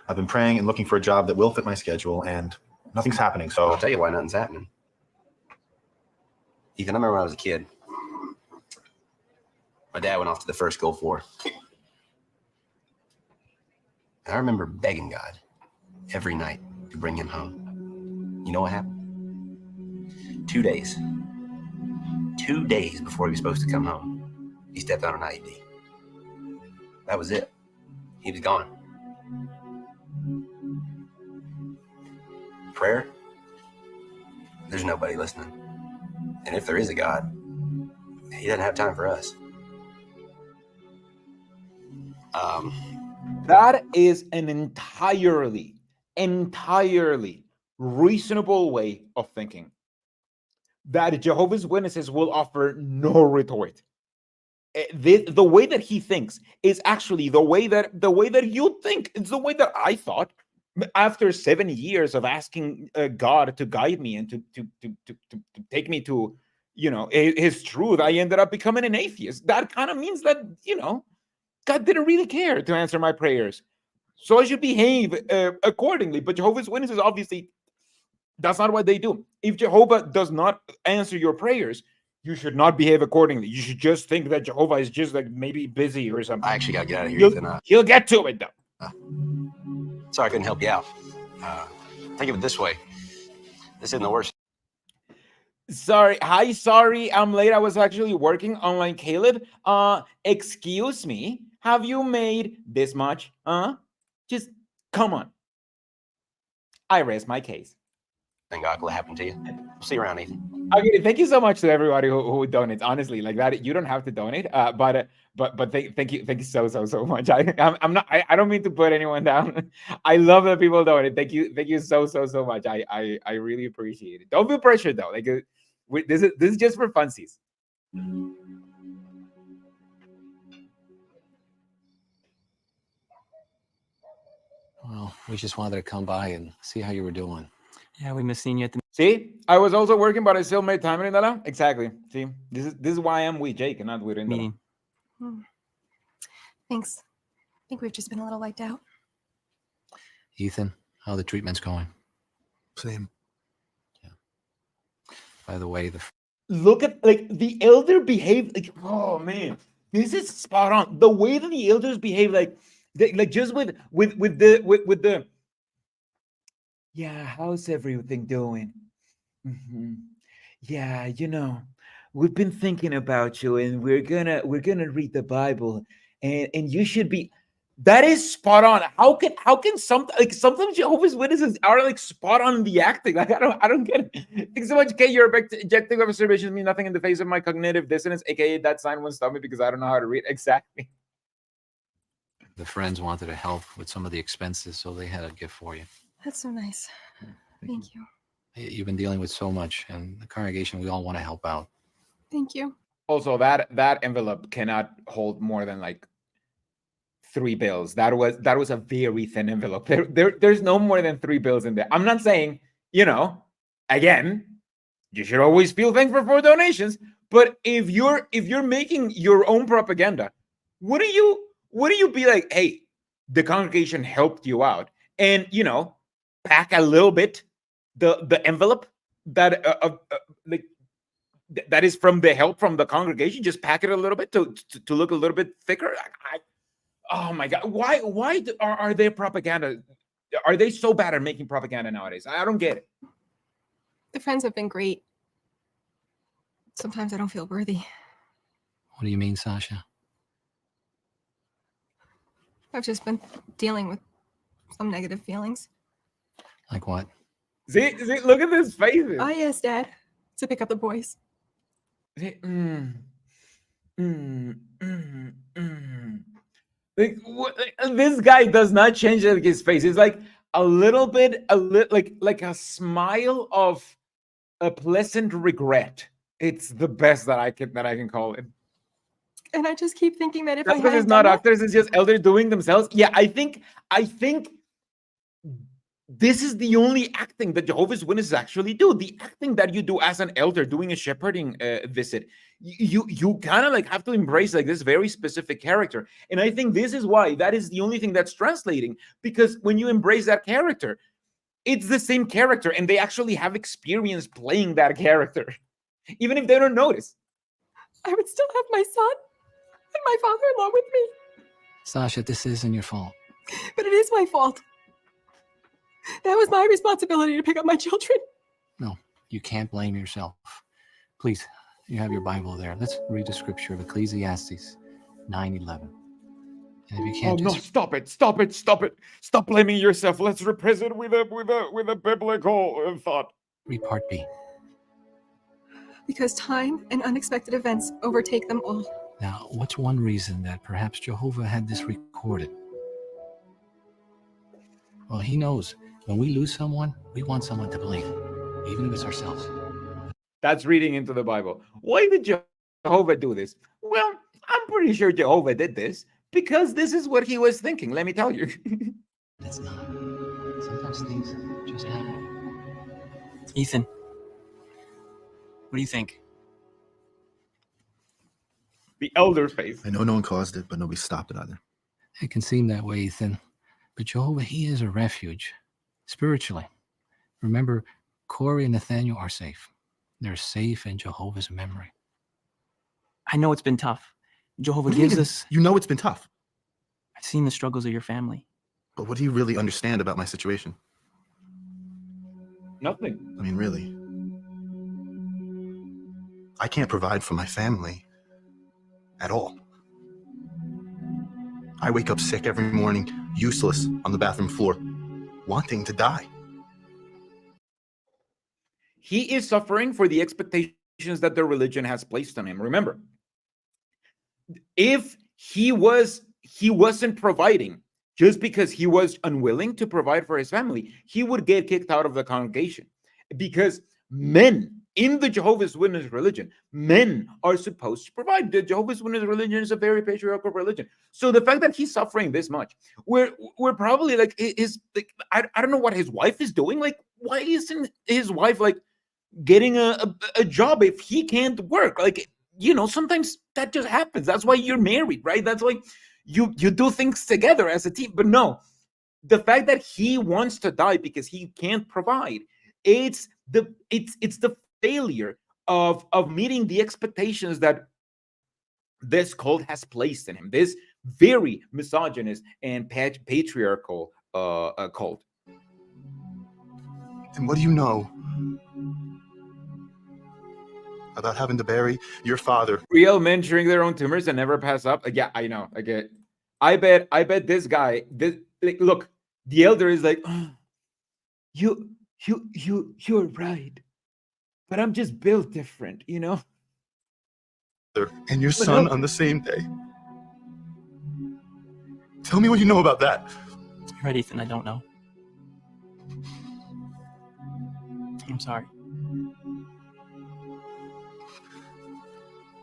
I've been praying and looking for a job that will fit my schedule, and nothing's happening, so... I'll tell you why nothing's happening. Ethan, I remember when I was a kid. My dad went off to the first Gulf War. And I remember begging God every night to bring him home. You know what happened? 2 days. 2 days before he was supposed to come home, he stepped on an IED. That was it. He was gone. Prayer? There's nobody listening. And if there is a God, he doesn't have time for us. That is an entirely reasonable way of thinking. That Jehovah's Witnesses will offer no retort. The way that he thinks is actually the way that you think. It's the way that I thought. After 7 years of asking God to guide me and to take me to, his truth, I ended up becoming an atheist. That kind of means that, God didn't really care to answer my prayers. So I should behave accordingly. But Jehovah's Witnesses, obviously, that's not what they do. If Jehovah does not answer your prayers, you should not behave accordingly. You should just think that Jehovah is just like maybe busy or something. I actually got to get out of here, Ethan. He'll get to it, though. Sorry I couldn't help you out. Think of it this way. This isn't the worst. Sorry. Hi, sorry. I'm late. I was actually working online, Caleb. Excuse me. Have you made this much? Just come on. I rest my case. Thank God, what happened to you. We'll see you around, Ethan. Okay, thank you so much to everybody who donates. Honestly, like that, you don't have to donate. But thank you so much. I don't mean to put anyone down. I love that people donate. Thank you so much. I really appreciate it. Don't feel pressured though. Like this is just for funsies. Well, we just wanted to come by and see how you were doing. Yeah, we missed seeing you at the See, I was also working, but I still made time in Indala. Exactly. See, this is why I'm with Jake and not with Indala. meeting. Thanks. I think we've just been a little wiped out. Ethan, how the treatment's going? Same. By the way, Look at like the elder behave like, oh man, this is spot on. The way that the elders behave, like just with the yeah, how's everything doing? Yeah, we've been thinking about you, and we're gonna read the Bible, and you should be. That is spot on. How can sometimes Jehovah's Witnesses are like spot on in the acting? Like I don't get it. Thanks so much, Kay. Your objective observations mean nothing in the face of my cognitive dissonance, aka that sign won't stop me because I don't know how to read. Exactly. the friends wanted to help with some of the expenses, so they had a gift for you. That's so nice. Thank you. You've been dealing with so much, and the congregation, we all want to help out. Thank you. Also, that envelope cannot hold more than like 3 bills. That was a very thin envelope. There's no more than 3 bills in there. I'm not saying, again, you should always feel thankful for donations. But if you're making your own propaganda, wouldn't you be like, hey, the congregation helped you out, and pack a little bit the envelope that that is from the help from the congregation, just pack it a little bit to look a little bit thicker. Oh my God, why are they propaganda? Are they so bad at making propaganda nowadays? I don't get it. The friends have been great. Sometimes I don't feel worthy. What do you mean, Sasha? I've just been dealing with some negative feelings. Like what? See, look at this faces. Oh yes, Dad. To pick up the boys. Like, this guy does not change his face. It's like a little bit, like a smile of a pleasant regret. It's the best that I can call it. And I just keep thinking that if That's because it's not actors, it's just elders doing themselves. Yeah, I think this is the only acting that Jehovah's Witnesses actually do. The acting that you do as an elder doing a shepherding visit. You kind of like have to embrace like this very specific character. And I think this is why that is the only thing that's translating, because when you embrace that character, it's the same character and they actually have experience playing that character, even if they don't notice. I would still have my son and my father-in-law with me. Sasha, this isn't your fault. But it is my fault. That was my responsibility to pick up my children. No, you can't blame yourself. Please, You have your Bible there. Let's read the scripture of Ecclesiastes 9:11. And if you Oh can't no! just Stop it! Stop it! Stop it! Stop blaming yourself. Let's replace it with a biblical thought. read part B. Because time and unexpected events overtake them all. Now, what's one reason that perhaps Jehovah had this recorded? Well, he knows when we lose someone, we want someone to blame, even if it's ourselves. That's reading into the Bible. Why did Jehovah do this? Well, I'm pretty sure Jehovah did this because this is what he was thinking. Let me tell you. That's not. Sometimes things just happen. Ethan, what do you think? The elder faith. I know no one caused it, but nobody stopped it either. It can seem that way, Ethan. But Jehovah, he is a refuge, spiritually. Remember, Corey and Nathaniel are safe. They're safe in Jehovah's memory. I know it's been tough. Jehovah What do you gives mean? us. You know it's been tough. I've seen the struggles of your family. But what do you really understand about my situation? Nothing. I mean, really. I can't provide for my family at all. I wake up sick every morning, useless on the bathroom floor, wanting to die. He is suffering for the expectations that the religion has placed on him. Remember, if he wasn't providing just because he was unwilling to provide for his family, he would get kicked out of the congregation. Because men in the Jehovah's Witness religion, men are supposed to provide. The Jehovah's Witness religion is a very patriarchal religion. So the fact that he's suffering this much, we're probably like I don't know what his wife is doing. Like, why isn't his wife like getting a job if he can't work? Like, you know, sometimes that just happens. That's why you're married, right? That's why you do things together as a team. But no, the fact that he wants to die because he can't provide, it's the failure of meeting the expectations that this cult has placed in him. This very misogynist and patriarchal cult. And what do you know about having to bury your father? Real men shrink their own tumors and never pass up. Yeah, I know. I get. I bet this guy. Like, look, the elder is like, oh, you're right, but I'm just built different, you know. And your son on the same day. Tell me what you know about that. You're right, Ethan. I don't know. I'm sorry.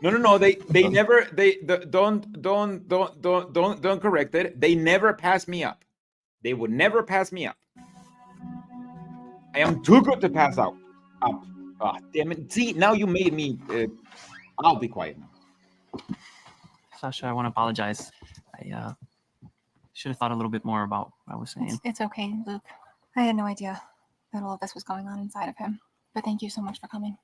No. They never. Don't correct it. They never pass me up. They would never pass me up. I am too good to pass out. Up. Ah, damn it. See, now you made me. I'll be quiet now. Sasha, I want to apologize. I should have thought a little bit more about what I was saying. It's okay, Luke. I had no idea that all of this was going on inside of him. But thank you so much for coming.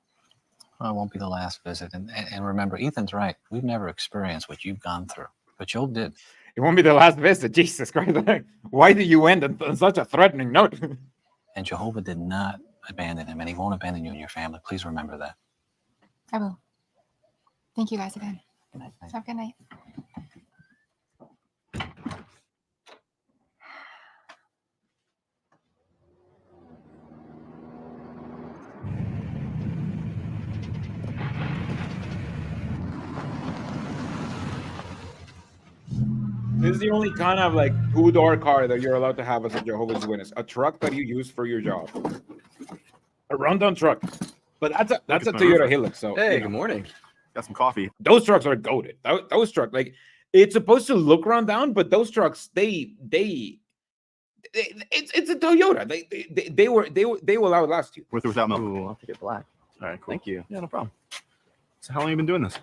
Well, it won't be the last visit. And remember, Ethan's right. We've never experienced what you've gone through, but Job did. It won't be the last visit. Jesus Christ. Why do you end on such a threatening note? And Jehovah did not abandon him, and he won't abandon you and your family. Please remember that. I will. Thank you guys again. Good night. Have a good night. This is the only kind of like two-door car that you're allowed to have as a Jehovah's Witness. A truck that you use for your job. A rundown truck. But that's a Toyota Hilux. So Hey, good morning. Got some coffee. those trucks are goated. Those trucks, like, it's supposed to look rundown, but those trucks, it's a Toyota. They will outlast you. With or without milk? Ooh, I'll take it black. All right, cool. Thank you. Yeah, no problem. So how long have you been doing this?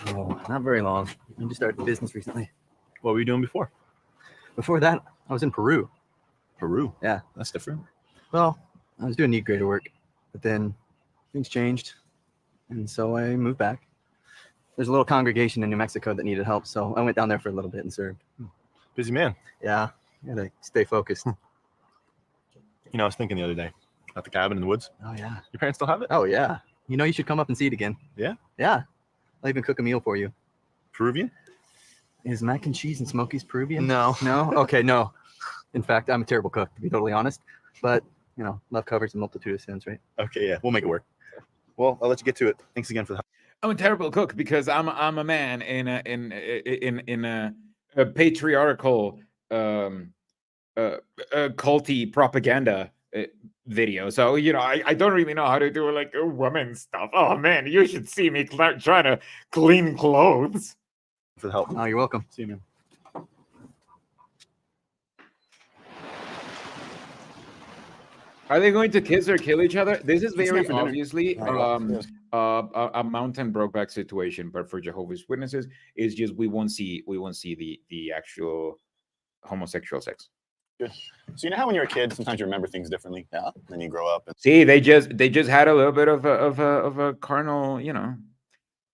Oh, not very long. I just started the business recently. What were you doing before? Before that, I was in Peru. Peru. Yeah. That's different. Well, I was doing need grader work, but then things changed, and so I moved back. There's a little congregation in New Mexico that needed help, so I went down there for a little bit and served. Busy man. Yeah, I gotta stay focused. You know, I was thinking the other day about the cabin in the woods. Oh yeah. Your parents still have it? Oh yeah. You know, you should come up and see it again. Yeah? Yeah. I'll even cook a meal for you. Peruvian? Is mac and cheese and Smokies Peruvian? No. No? Okay, no. In fact, I'm a terrible cook, to be totally honest. But, you know, love covers a multitude of sins, right? Okay, yeah, we'll make it work. Well, I'll let you get to it. Thanks again for the help. I'm a terrible cook because I'm a man in a patriarchal culty propaganda video. So you know, I don't really know how to do like woman stuff. Oh man, you should see me trying to clean clothes. For the help. Oh, you're welcome. See you, man. Are they going to kiss or kill each other? This is Let's very go for dinner. obviously Yes. a mountain Brokeback situation, but for Jehovah's Witnesses, it's just we won't see the actual homosexual sex. Good. So you know how when you're a kid, sometimes you remember things differently. Yeah. Then you grow up. And... See, they just had a little bit of a carnal, you know.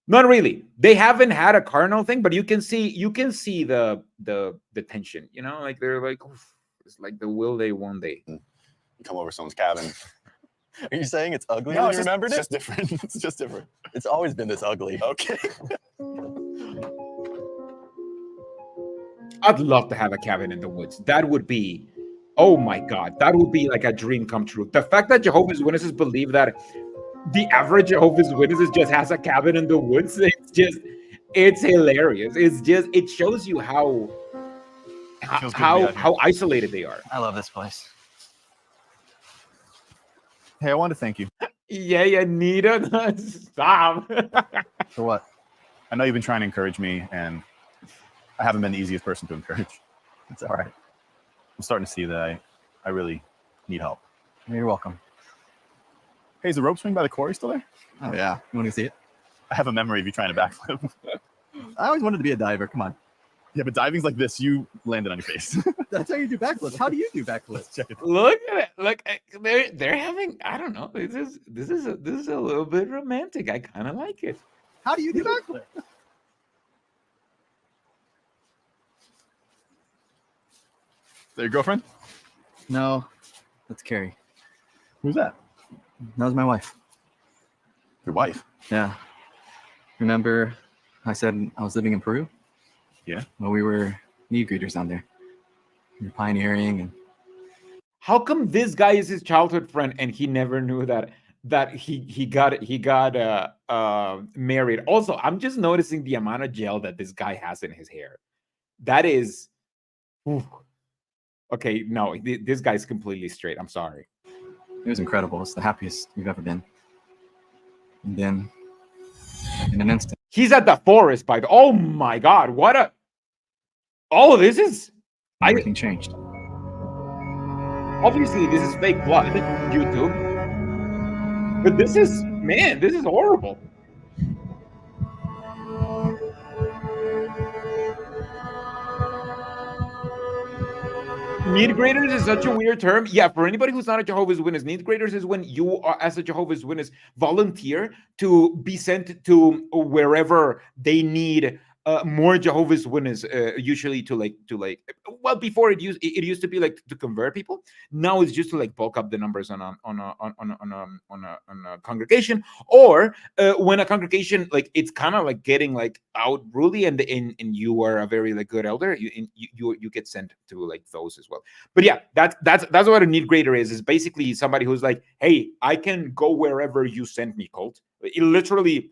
Not really. They haven't had a carnal thing, but you can see the tension, you know, like they're like, oof, it's like the will they, won't they. You come over someone's cabin. Are you saying it's ugly? No, when it's you remembered it's it? just different. It's just different. It's always been this ugly. Okay. I'd love to have a cabin in the woods. That would be, oh my God, that would be like a dream come true. The fact that Jehovah's Witnesses believe that the average Jehovah's Witnesses just has a cabin in the woods, it's hilarious. It shows you how isolated they are. I love this place. Hey, I want to thank you. Yeah, Nita, stop. For what? I know you've been trying to encourage me, and I haven't been the easiest person to encourage. It's all right. I'm starting to see that I really need help. You're welcome. Hey, is the rope swing by the quarry still there? Oh, yeah. You want to see it? I have a memory of you trying to backflip. I always wanted to be a diver. Come on. Yeah, but diving's like this. You landed on your face. That's how you do backflips. How do you do backflips? Check it. Look at it. Look, they're having. I don't know. This is a little bit romantic. I kind of like it. How do you do backflips? Is that your girlfriend? No, that's Carrie. Who's that? That was my wife. Your wife? Yeah. Remember I said I was living in Peru? Yeah. Well, we were need greeters down there. We were pioneering and How come this guy is his childhood friend and he never knew that he got married? Also, I'm just noticing the amount of gel that this guy has in his hair. That is, oof. Okay. No, this guy's completely straight. I'm sorry. it was incredible. It's the happiest we've ever been. And then in an instant. He's at the forest by the. Oh my God! What a. Oh, this is. Everything changed. Obviously, this is fake blood, YouTube. But this is, man, this is horrible. Need graders is such a weird term. Yeah, for anybody who's not a Jehovah's Witness, need graders is when you are, as a Jehovah's Witness, volunteer to be sent to wherever they need more Jehovah's Witness, usually to like. Well, before it used to be like to convert people. Now it's just to like bulk up the numbers on a congregation, or when a congregation like it's kind of like getting like outruly, and you are a very like good elder, you get sent to like those as well. But yeah, that's what a need grader is basically somebody who's like, hey, I can go wherever you send me, Colt. It literally.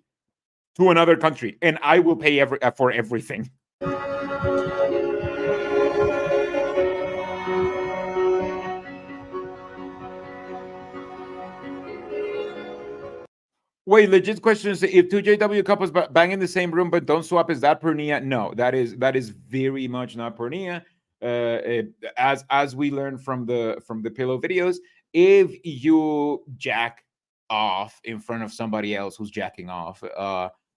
To another country, and I will pay for everything. Wait, legit questions. If two JW couples bang in the same room but don't swap, is that pornea? No, that is very much not pornea. As we learned from the pillow videos, if you jack off in front of somebody else who's jacking off,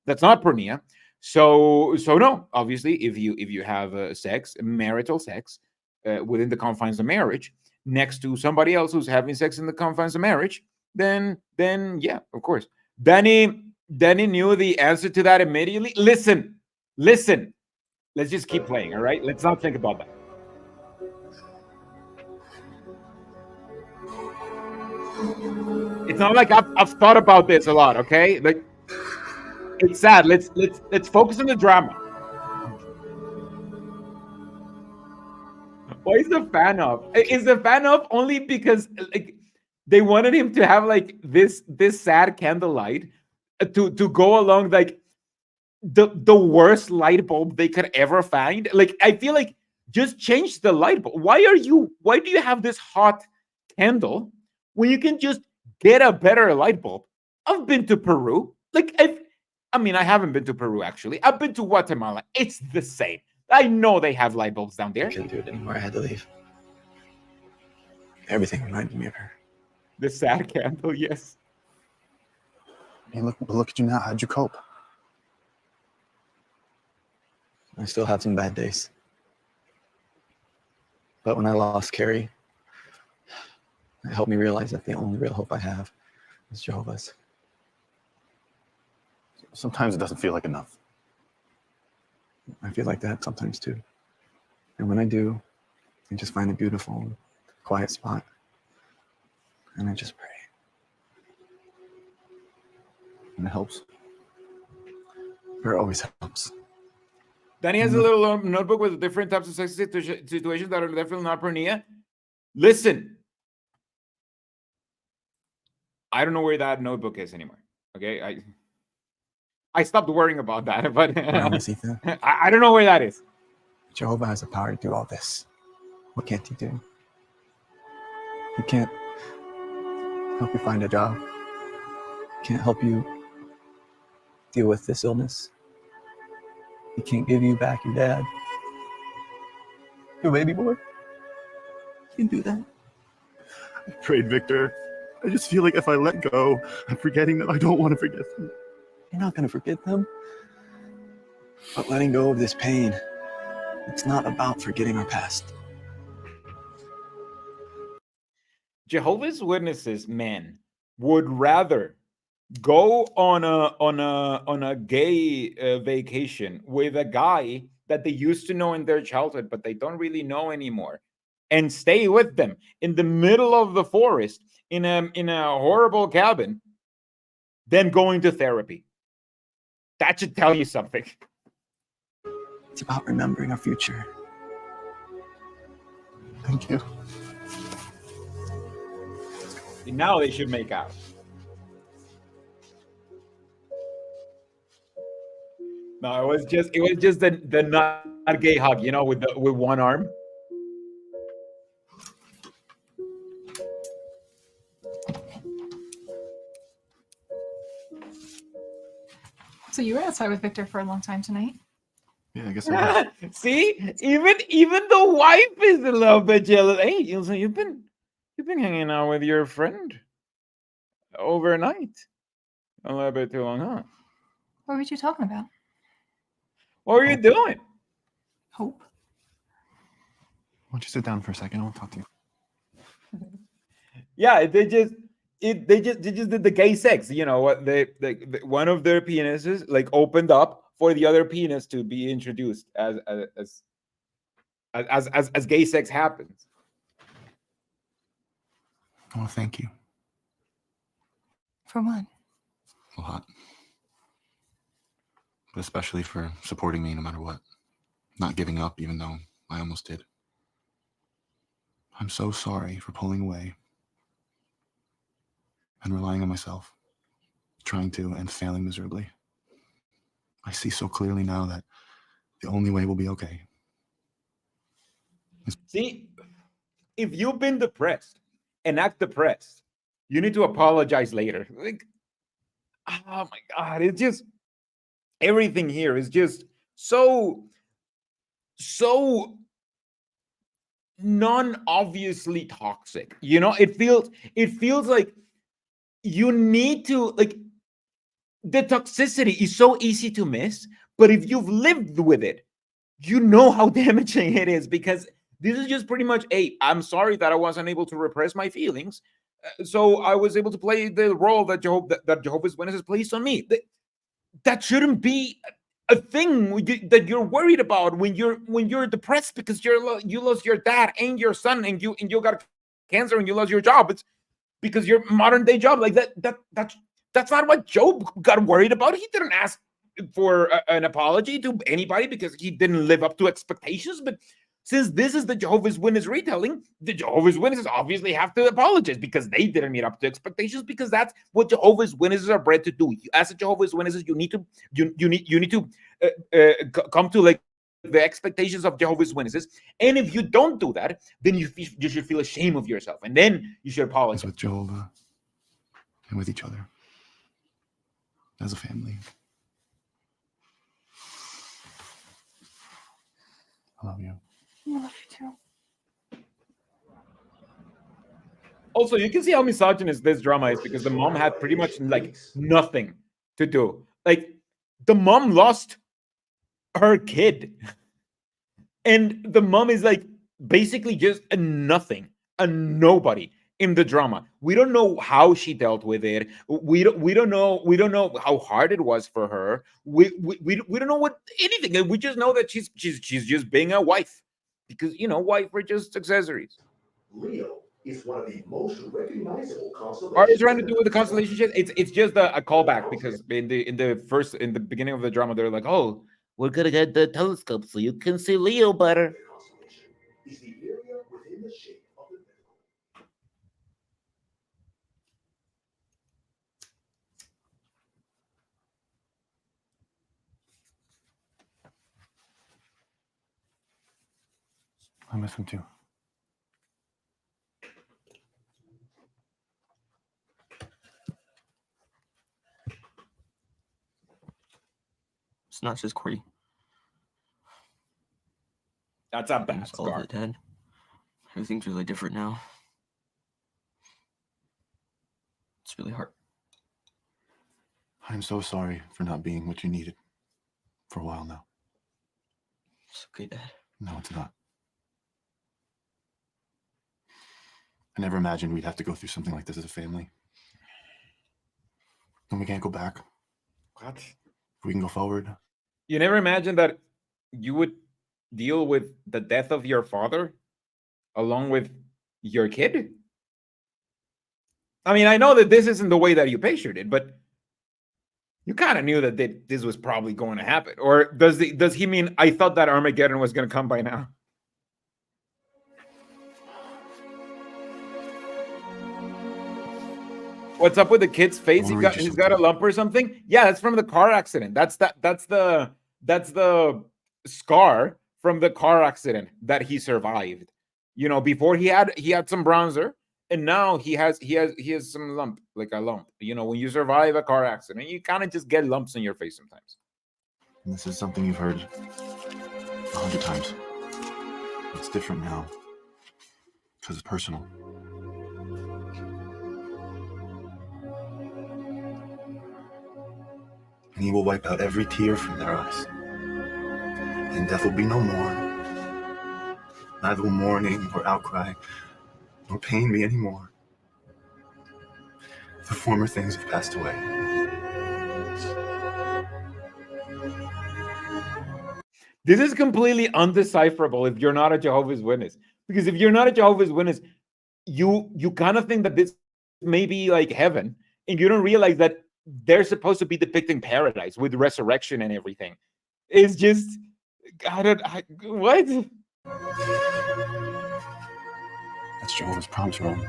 that's not pornea. So no, obviously, if you have sex, marital sex, within the confines of marriage, next to somebody else who's having sex in the confines of marriage, then yeah, of course. Danny knew the answer to that immediately. Listen. Let's just keep playing, all right? Let's not think about that. It's not like I've thought about this a lot. Okay, like it's sad. Let's focus on the drama. Why is the fan up? Is the fan up only because like they wanted him to have like this sad candlelight to go along like the worst light bulb they could ever find? Like I feel like just change the light bulb. Why do you have this hot candle when you can just get a better light bulb? I've been to Peru. Like I mean, I haven't been to Peru actually. I've been to Guatemala. It's the same. I know they have light bulbs down there. I couldn't do it anymore. I had to leave. Everything reminded me of her. The sad candle, yes. Hey, look at you now. How'd you cope? I still have some bad days. But when I lost Carrie, it helped me realize that the only real hope I have is Jehovah's. Sometimes it doesn't feel like enough. I feel like that sometimes too. And when I do, I just find a beautiful, quiet spot. And I just pray. And it helps. Prayer always helps. Danny has a little notebook with different types of sex situations that are definitely not pornea. Listen, I don't know where that notebook is anymore. Okay, I stopped worrying about that, but I don't know where that is. Jehovah has the power to do all this. What can't he do? He can't help you find a job. He can't help you deal with this illness. He can't give you back your dad. Your baby boy. He can do that. I prayed, Victor. I just feel like if I let go, I'm forgetting them. I don't want to forget them. You're not going to forget them. But letting go of this pain, it's not about forgetting our past. Jehovah's Witnesses men would rather go on a gay vacation with a guy that they used to know in their childhood, but they don't really know anymore, and stay with them in the middle of the forest in a horrible cabin, than going to therapy. That should tell you something. It's about remembering our future. Thank you. Now they should make out. No, it was just the not gay hug, you know, with one arm. So you were outside with Victor for a long time tonight. Yeah, I guess I was. See, even the wife is a little bit jealous. Hey, Ilse, you've been hanging out with your friend overnight. A little bit too long, huh? What were you talking about? What were you doing? Hope. Why don't you sit down for a second? I want to talk to you. Yeah, they just did the gay sex. You know what? The one of their penises like opened up for the other penis to be introduced as gay sex happens. Oh, thank you. For what? A lot. But especially for supporting me no matter what. Not giving up, even though I almost did. I'm so sorry for pulling away and relying on myself, trying to and failing miserably. I see so clearly now that the only way will be okay. See, if you've been depressed and act depressed, you need to apologize later. Like, oh my God, it's just everything here is just so non-obviously toxic. You know, it feels like you need to, like, the toxicity is so easy to miss, but if you've lived with it, you know how damaging it is, because this is just pretty much, hey, I'm sorry that I wasn't able to repress my feelings, so I was able to play the role that Jehovah's Witnesses placed on me. That shouldn't be a thing that you're worried about when you're depressed because you lost your dad and your son and you got cancer and you lost your job. because your modern day job, like that's not what Job got worried about. He didn't ask for an apology to anybody because he didn't live up to expectations. But since this is the Jehovah's Witness retelling, the Jehovah's Witnesses obviously have to apologize because they didn't meet up to expectations, because that's what Jehovah's Witnesses are bred to do. As a Jehovah's Witnesses, you need to come to like the expectations of Jehovah's Witnesses. And if you don't do that, then you should feel ashamed of yourself, and then you should apologize. With Jehovah and with each other as a family. I love you. I love you too. Also, you can see how misogynist this drama is because the mom had pretty much like nothing to do. Like the mom lost her kid, and the mom is like basically just a nothing, a nobody in the drama. We don't know how she dealt with it. We don't know how hard it was for her. We don't know what anything. We just know that she's just being a wife, because wife are just accessories. Leo is one of the most recognizable constellations. What are you trying to do with the constellation shit? It's just a callback, because in the beginning of the drama, they're like, oh, we're gonna get the telescope so you can see Leo better. Is the area within the shape of the I miss him too. It's not just Corey. That's a bad It's all of scar. it, Dad. Everything's really different now. It's really hard. I'm so sorry for not being what you needed for a while now. It's okay, Dad. No, it's not. I never imagined we'd have to go through something like this as a family. And we can't go back. What? We can go forward. You never imagined that you would deal with the death of your father along with your kid? I mean, I know that this isn't the way that you pictured it, but you kind of knew that this was probably going to happen. Or does he mean, I thought that Armageddon was going to come by now? What's up with the kid's face? He's got a lump or something. Yeah, that's from the car accident. That's the scar from the car accident that he survived. Before he had some bronzer, and now he has some lump, like a lump. When you survive a car accident, you kind of just get lumps in your face sometimes. And this is something you've heard 100 times. It's different now because it's personal. And he will wipe out every tear from their eyes. And death will be no more. Neither will mourning or outcry nor pain be anymore. The former things have passed away. This is completely undecipherable if you're not a Jehovah's Witness. Because if you're not a Jehovah's Witness, you kind of think that this may be like heaven, and you don't realize that they're supposed to be depicting paradise with resurrection and everything. It's just, what? That's Jehovah's promise, Roman.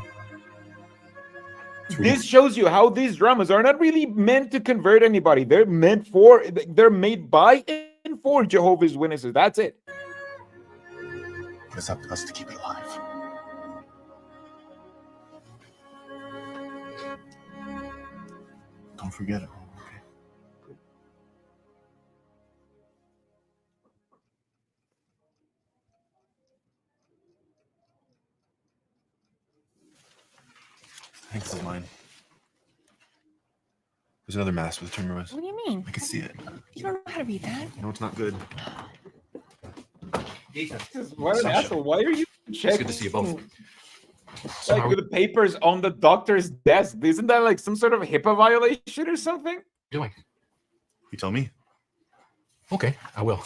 This shows you how these dramas are not really meant to convert anybody. They're made by and for Jehovah's Witnesses. That's it. But it's up to us to keep it alive. Don't forget it, okay? I think this is mine. There's another mask with Timurus. What do you mean? I can see it. You don't know how to read that. No, it's not good. What an asshole. Why are you checking? It's good to see you both. So Like with the papers on the doctor's desk. Isn't that like some sort of HIPAA violation or something? doing? You tell me. Okay, I will.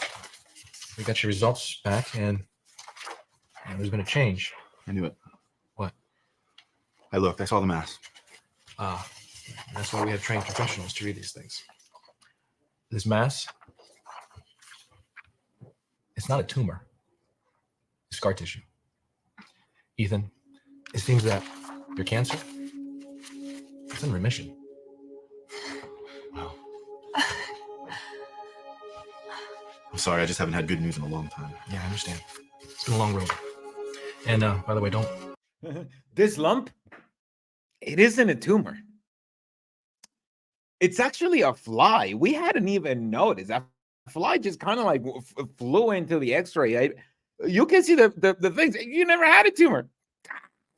We got your results back, and there's been a change. I knew it. What? I looked. I saw the mass. That's why we have trained professionals to read these things. This mass, it's not a tumor. It's scar tissue. Ethan, it seems that your cancer is in remission. Wow. I'm sorry, I just haven't had good news in a long time. Yeah, I understand. It's been a long road. And by the way, don't. This lump, it isn't a tumor. It's actually a fly. We hadn't even noticed. That fly just kind of like flew into the X-ray. You can see the things. You never had a tumor.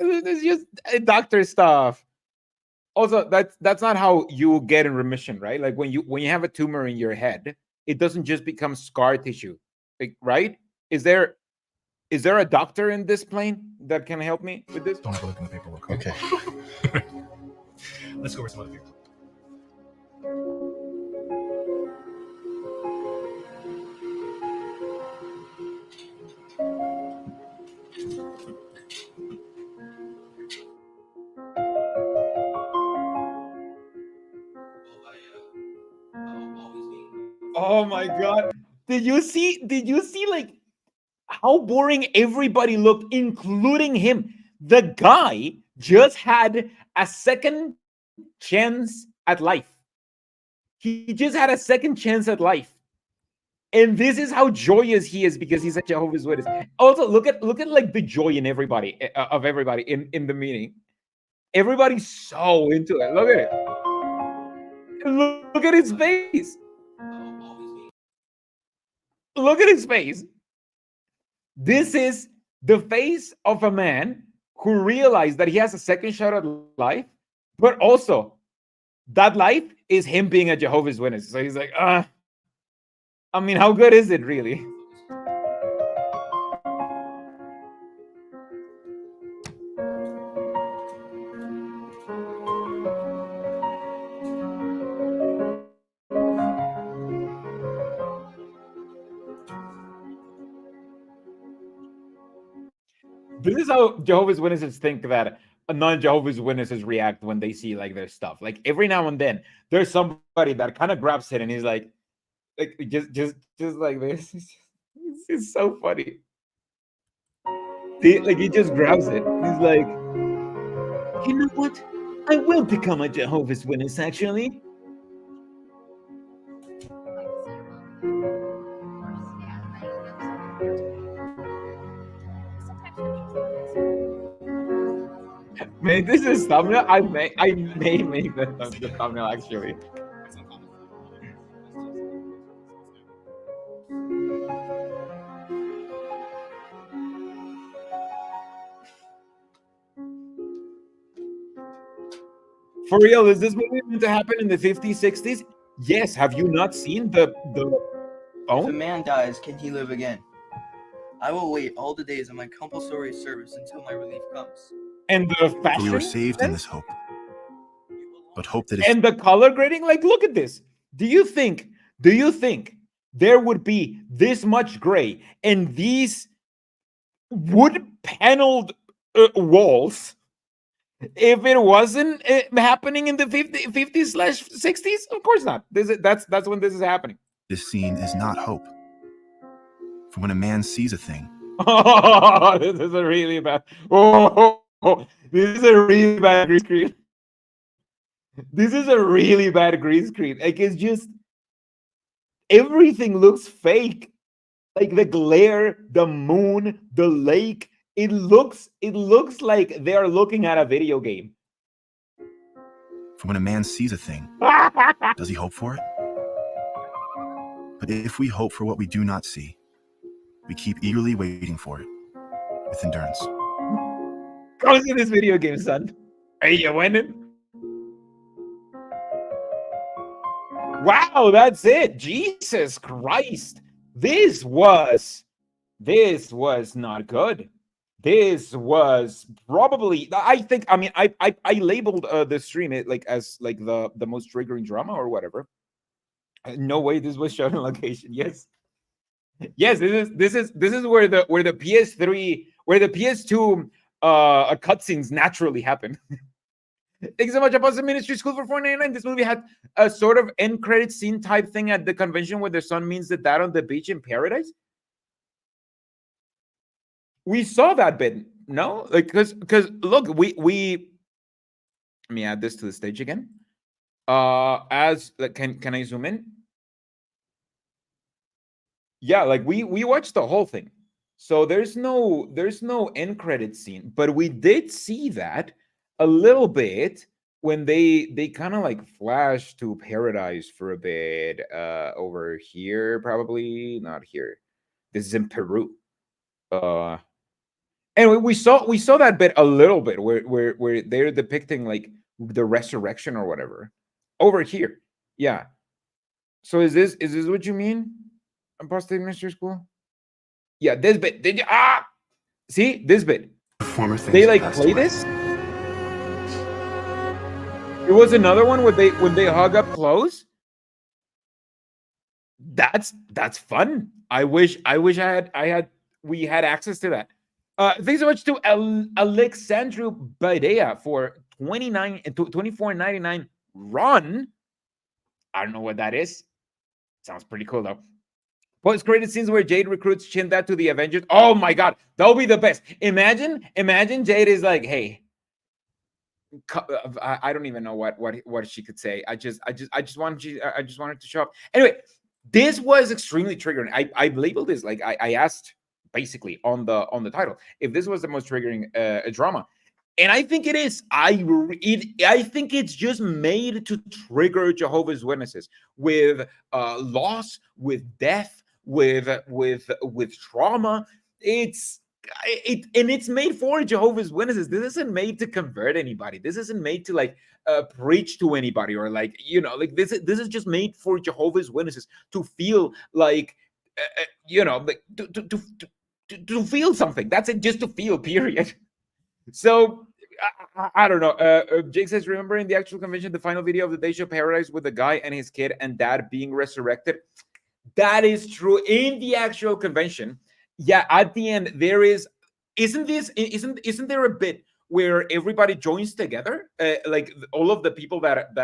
It's just doctor stuff. Also, that's not how you get in remission, right? Like when you have a tumor in your head, it doesn't just become scar tissue, like, right? Is there a doctor in this plane that can help me with this? Don't have to look in the paperwork. Okay. Let's go over some other people. Oh my god. Did you see like how boring everybody looked, including him? The guy just had a second chance at life. He just had a second chance at life. And this is how joyous he is because he's a Jehovah's Witness. Also, look at like the joy in everybody in the meeting. Everybody's so into it. Look at it. Look at his face. Look at his face. This is the face of a man who realized that he has a second shot at life, but also that life is him being a Jehovah's Witness. So he's like, I mean, how good is it really? This is how Jehovah's Witnesses think that non-Jehovah's Witnesses react when they see like their stuff. Like every now and then, there's somebody that kind of grabs it and he's like just like this. It's so funny. He just grabs it. He's like, you know what? I will become a Jehovah's Witness actually. Man, this is thumbnail. I may make the thumbnail actually. For real, is this movie meant to happen in the 50s, 60s? Yes. Have you not seen the If a man dies, can he live again? I will wait all the days of my compulsory service until my relief comes. And the fashion. So we were saved in this hope, but hope that and the color grading. Like, look at this. Do you think there would be this much gray and these wood paneled walls if it wasn't happening in the 50s/60s? Of course not. That's when this is happening. this scene is not hope. For when a man sees a thing, oh, this is a really bad. This is a really bad green screen. This is a really bad green screen. Like it's just everything looks fake. Like the glare, the moon, the lake. It looks like they are looking at a video game. for when a man sees a thing, does he hope for it? But if we hope for what we do not see, we keep eagerly waiting for it with endurance. Go see this video game, son. Are you winning? Wow, that's it. Jesus Christ. This was not good. This was probably, I think, I mean, I labeled the stream it like as like the most triggering drama or whatever. No way this was shown on location. Yes. Yes, this is where the PS3, where the PS2 cutscenes naturally happen. Thanks so much, Apostle Ministry School for $4.99. This movie had a sort of end credit scene type thing at the convention where the son meets the dad on the beach in paradise. We saw that bit, no? Like, because look, we let me add this to the stage again. As like, can I zoom in? Yeah, like we watched the whole thing. So there's no end credit scene, but we did see that a little bit when they kind of like flash to paradise for a bit over here, probably not here. This is in Peru. Anyway, we saw that bit a little bit where they're depicting like the resurrection or whatever over here. Yeah. So is this what you mean? Apostate Ministry School? Yeah, this bit. Did you see this bit? Former things They like passed play away. this. It was another one when they hug up close. That's fun. I wish we had access to that. Thanks so much to Alexandru Badea for $24.99 run. I don't know what that is. Sounds pretty cool though. Post-credit scenes where Jade recruits Chinda to the Avengers. Oh my god, that'll be the best. Imagine Jade is like, hey, I don't even know what she could say. I just wanted to show up. Anyway, this was extremely triggering. I labeled this like I asked basically on the title if this was the most triggering drama, and I think it is. I think it's just made to trigger Jehovah's Witnesses with loss, with death, with trauma. It's made for Jehovah's Witnesses. This isn't made to convert anybody. This isn't made to like preach to anybody or like, you know, like this is just made for Jehovah's Witnesses to feel like you know, like to feel something. That's it, just to feel, period. So I don't know. Jake says, remembering the actual convention, the final video of the Day Show Paradise with the guy and his kid and dad being resurrected. That is true. In the actual convention, yeah, at the end there isn't there a bit where everybody joins together, like all of the people that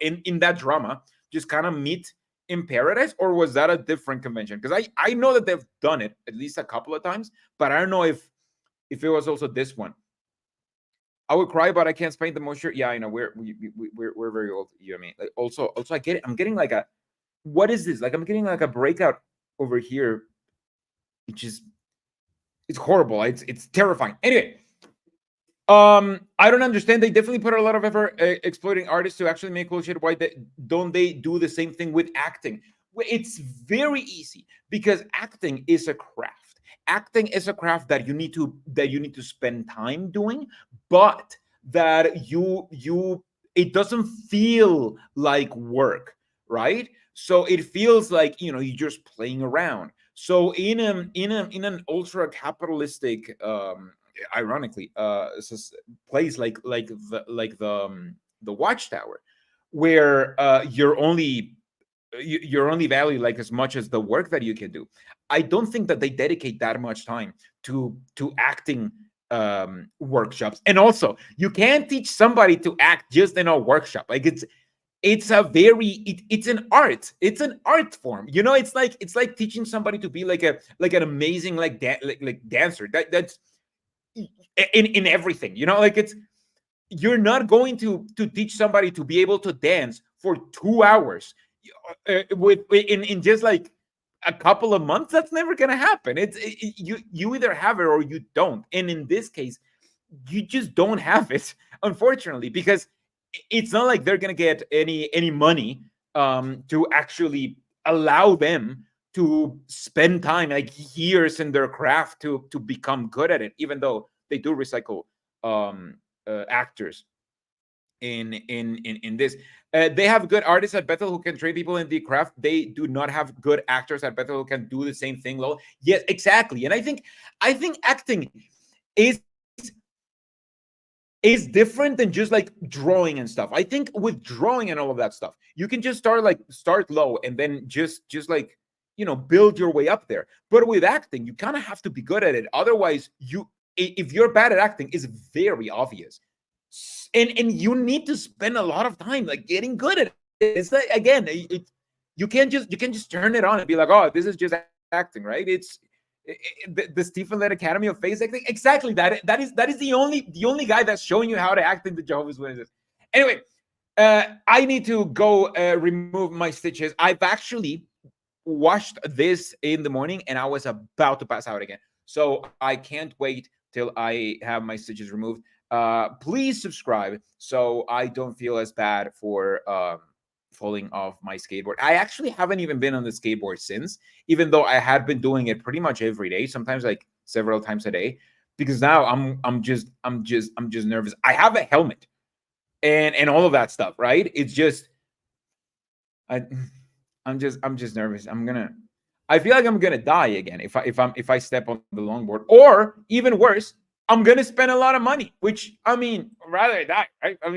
in that drama just kind of meet in paradise, or was that a different convention? Because I know that they've done it at least a couple of times, but I don't know if it was also this one. I would cry, but I can't paint the moisture. Yeah, I know we're very old. You know what I mean? Like also I get it. I'm getting like a, what is this? Like I'm getting like a breakout over here, which is, it's horrible. It's terrifying. Anyway, I don't understand. They definitely put a lot of effort exploiting artists to actually make cool shit. Why don't they do the same thing with acting? It's very easy because acting is a craft. Acting is a craft that you need to spend time doing, but that it doesn't feel like work, right? So it feels like, you know, you're just playing around. So in an ultra capitalistic, ironically, place like the Watchtower, where you're only valued like as much as the work that you can do. I don't think that they dedicate that much time to acting workshops. And also, you can't teach somebody to act just in a workshop. Like it's an art. It's an art form. You know, it's like teaching somebody to be like an amazing like dancer. That's in everything. You know, like you're not going to teach somebody to be able to dance for 2 hours in just like a couple of months. That's never gonna happen. You either have it or you don't. And in this case, you just don't have it, unfortunately, because it's not like they're gonna get any money to actually allow them to spend time like years in their craft to become good at it, even though they do recycle actors in this. They have good artists at Bethel who can train people in the craft. They do not have good actors at Bethel who can do the same thing. Yes, exactly. And I think acting is different than just like drawing and stuff. I think with drawing and all of that stuff, you can just start low and then just like, you know, build your way up there. But with acting, you kind of have to be good at it. Otherwise, if you're bad at acting, is very obvious. And you need to spend a lot of time like getting good at it. It's like, again, you can't just turn it on and be like, oh, this is just acting, right? It's the Stephen Lett Academy of Face Acting. Exactly that is the only guy that's showing you how to act in the Jehovah's Witnesses. Anyway, I need to go remove my stitches. I've actually watched this in the morning and I was about to pass out again. So I can't wait till I have my stitches removed. Please subscribe so I don't feel as bad for falling off my skateboard. I actually haven't even been on the skateboard since, even though I had been doing it pretty much every day, sometimes like several times a day, because now I'm just nervous. I have a helmet and all of that stuff, right? It's just I'm just nervous. I feel like I'm gonna die again if I step on the longboard, or even worse, I'm gonna spend a lot of money, which I mean, rather die, right? I mean,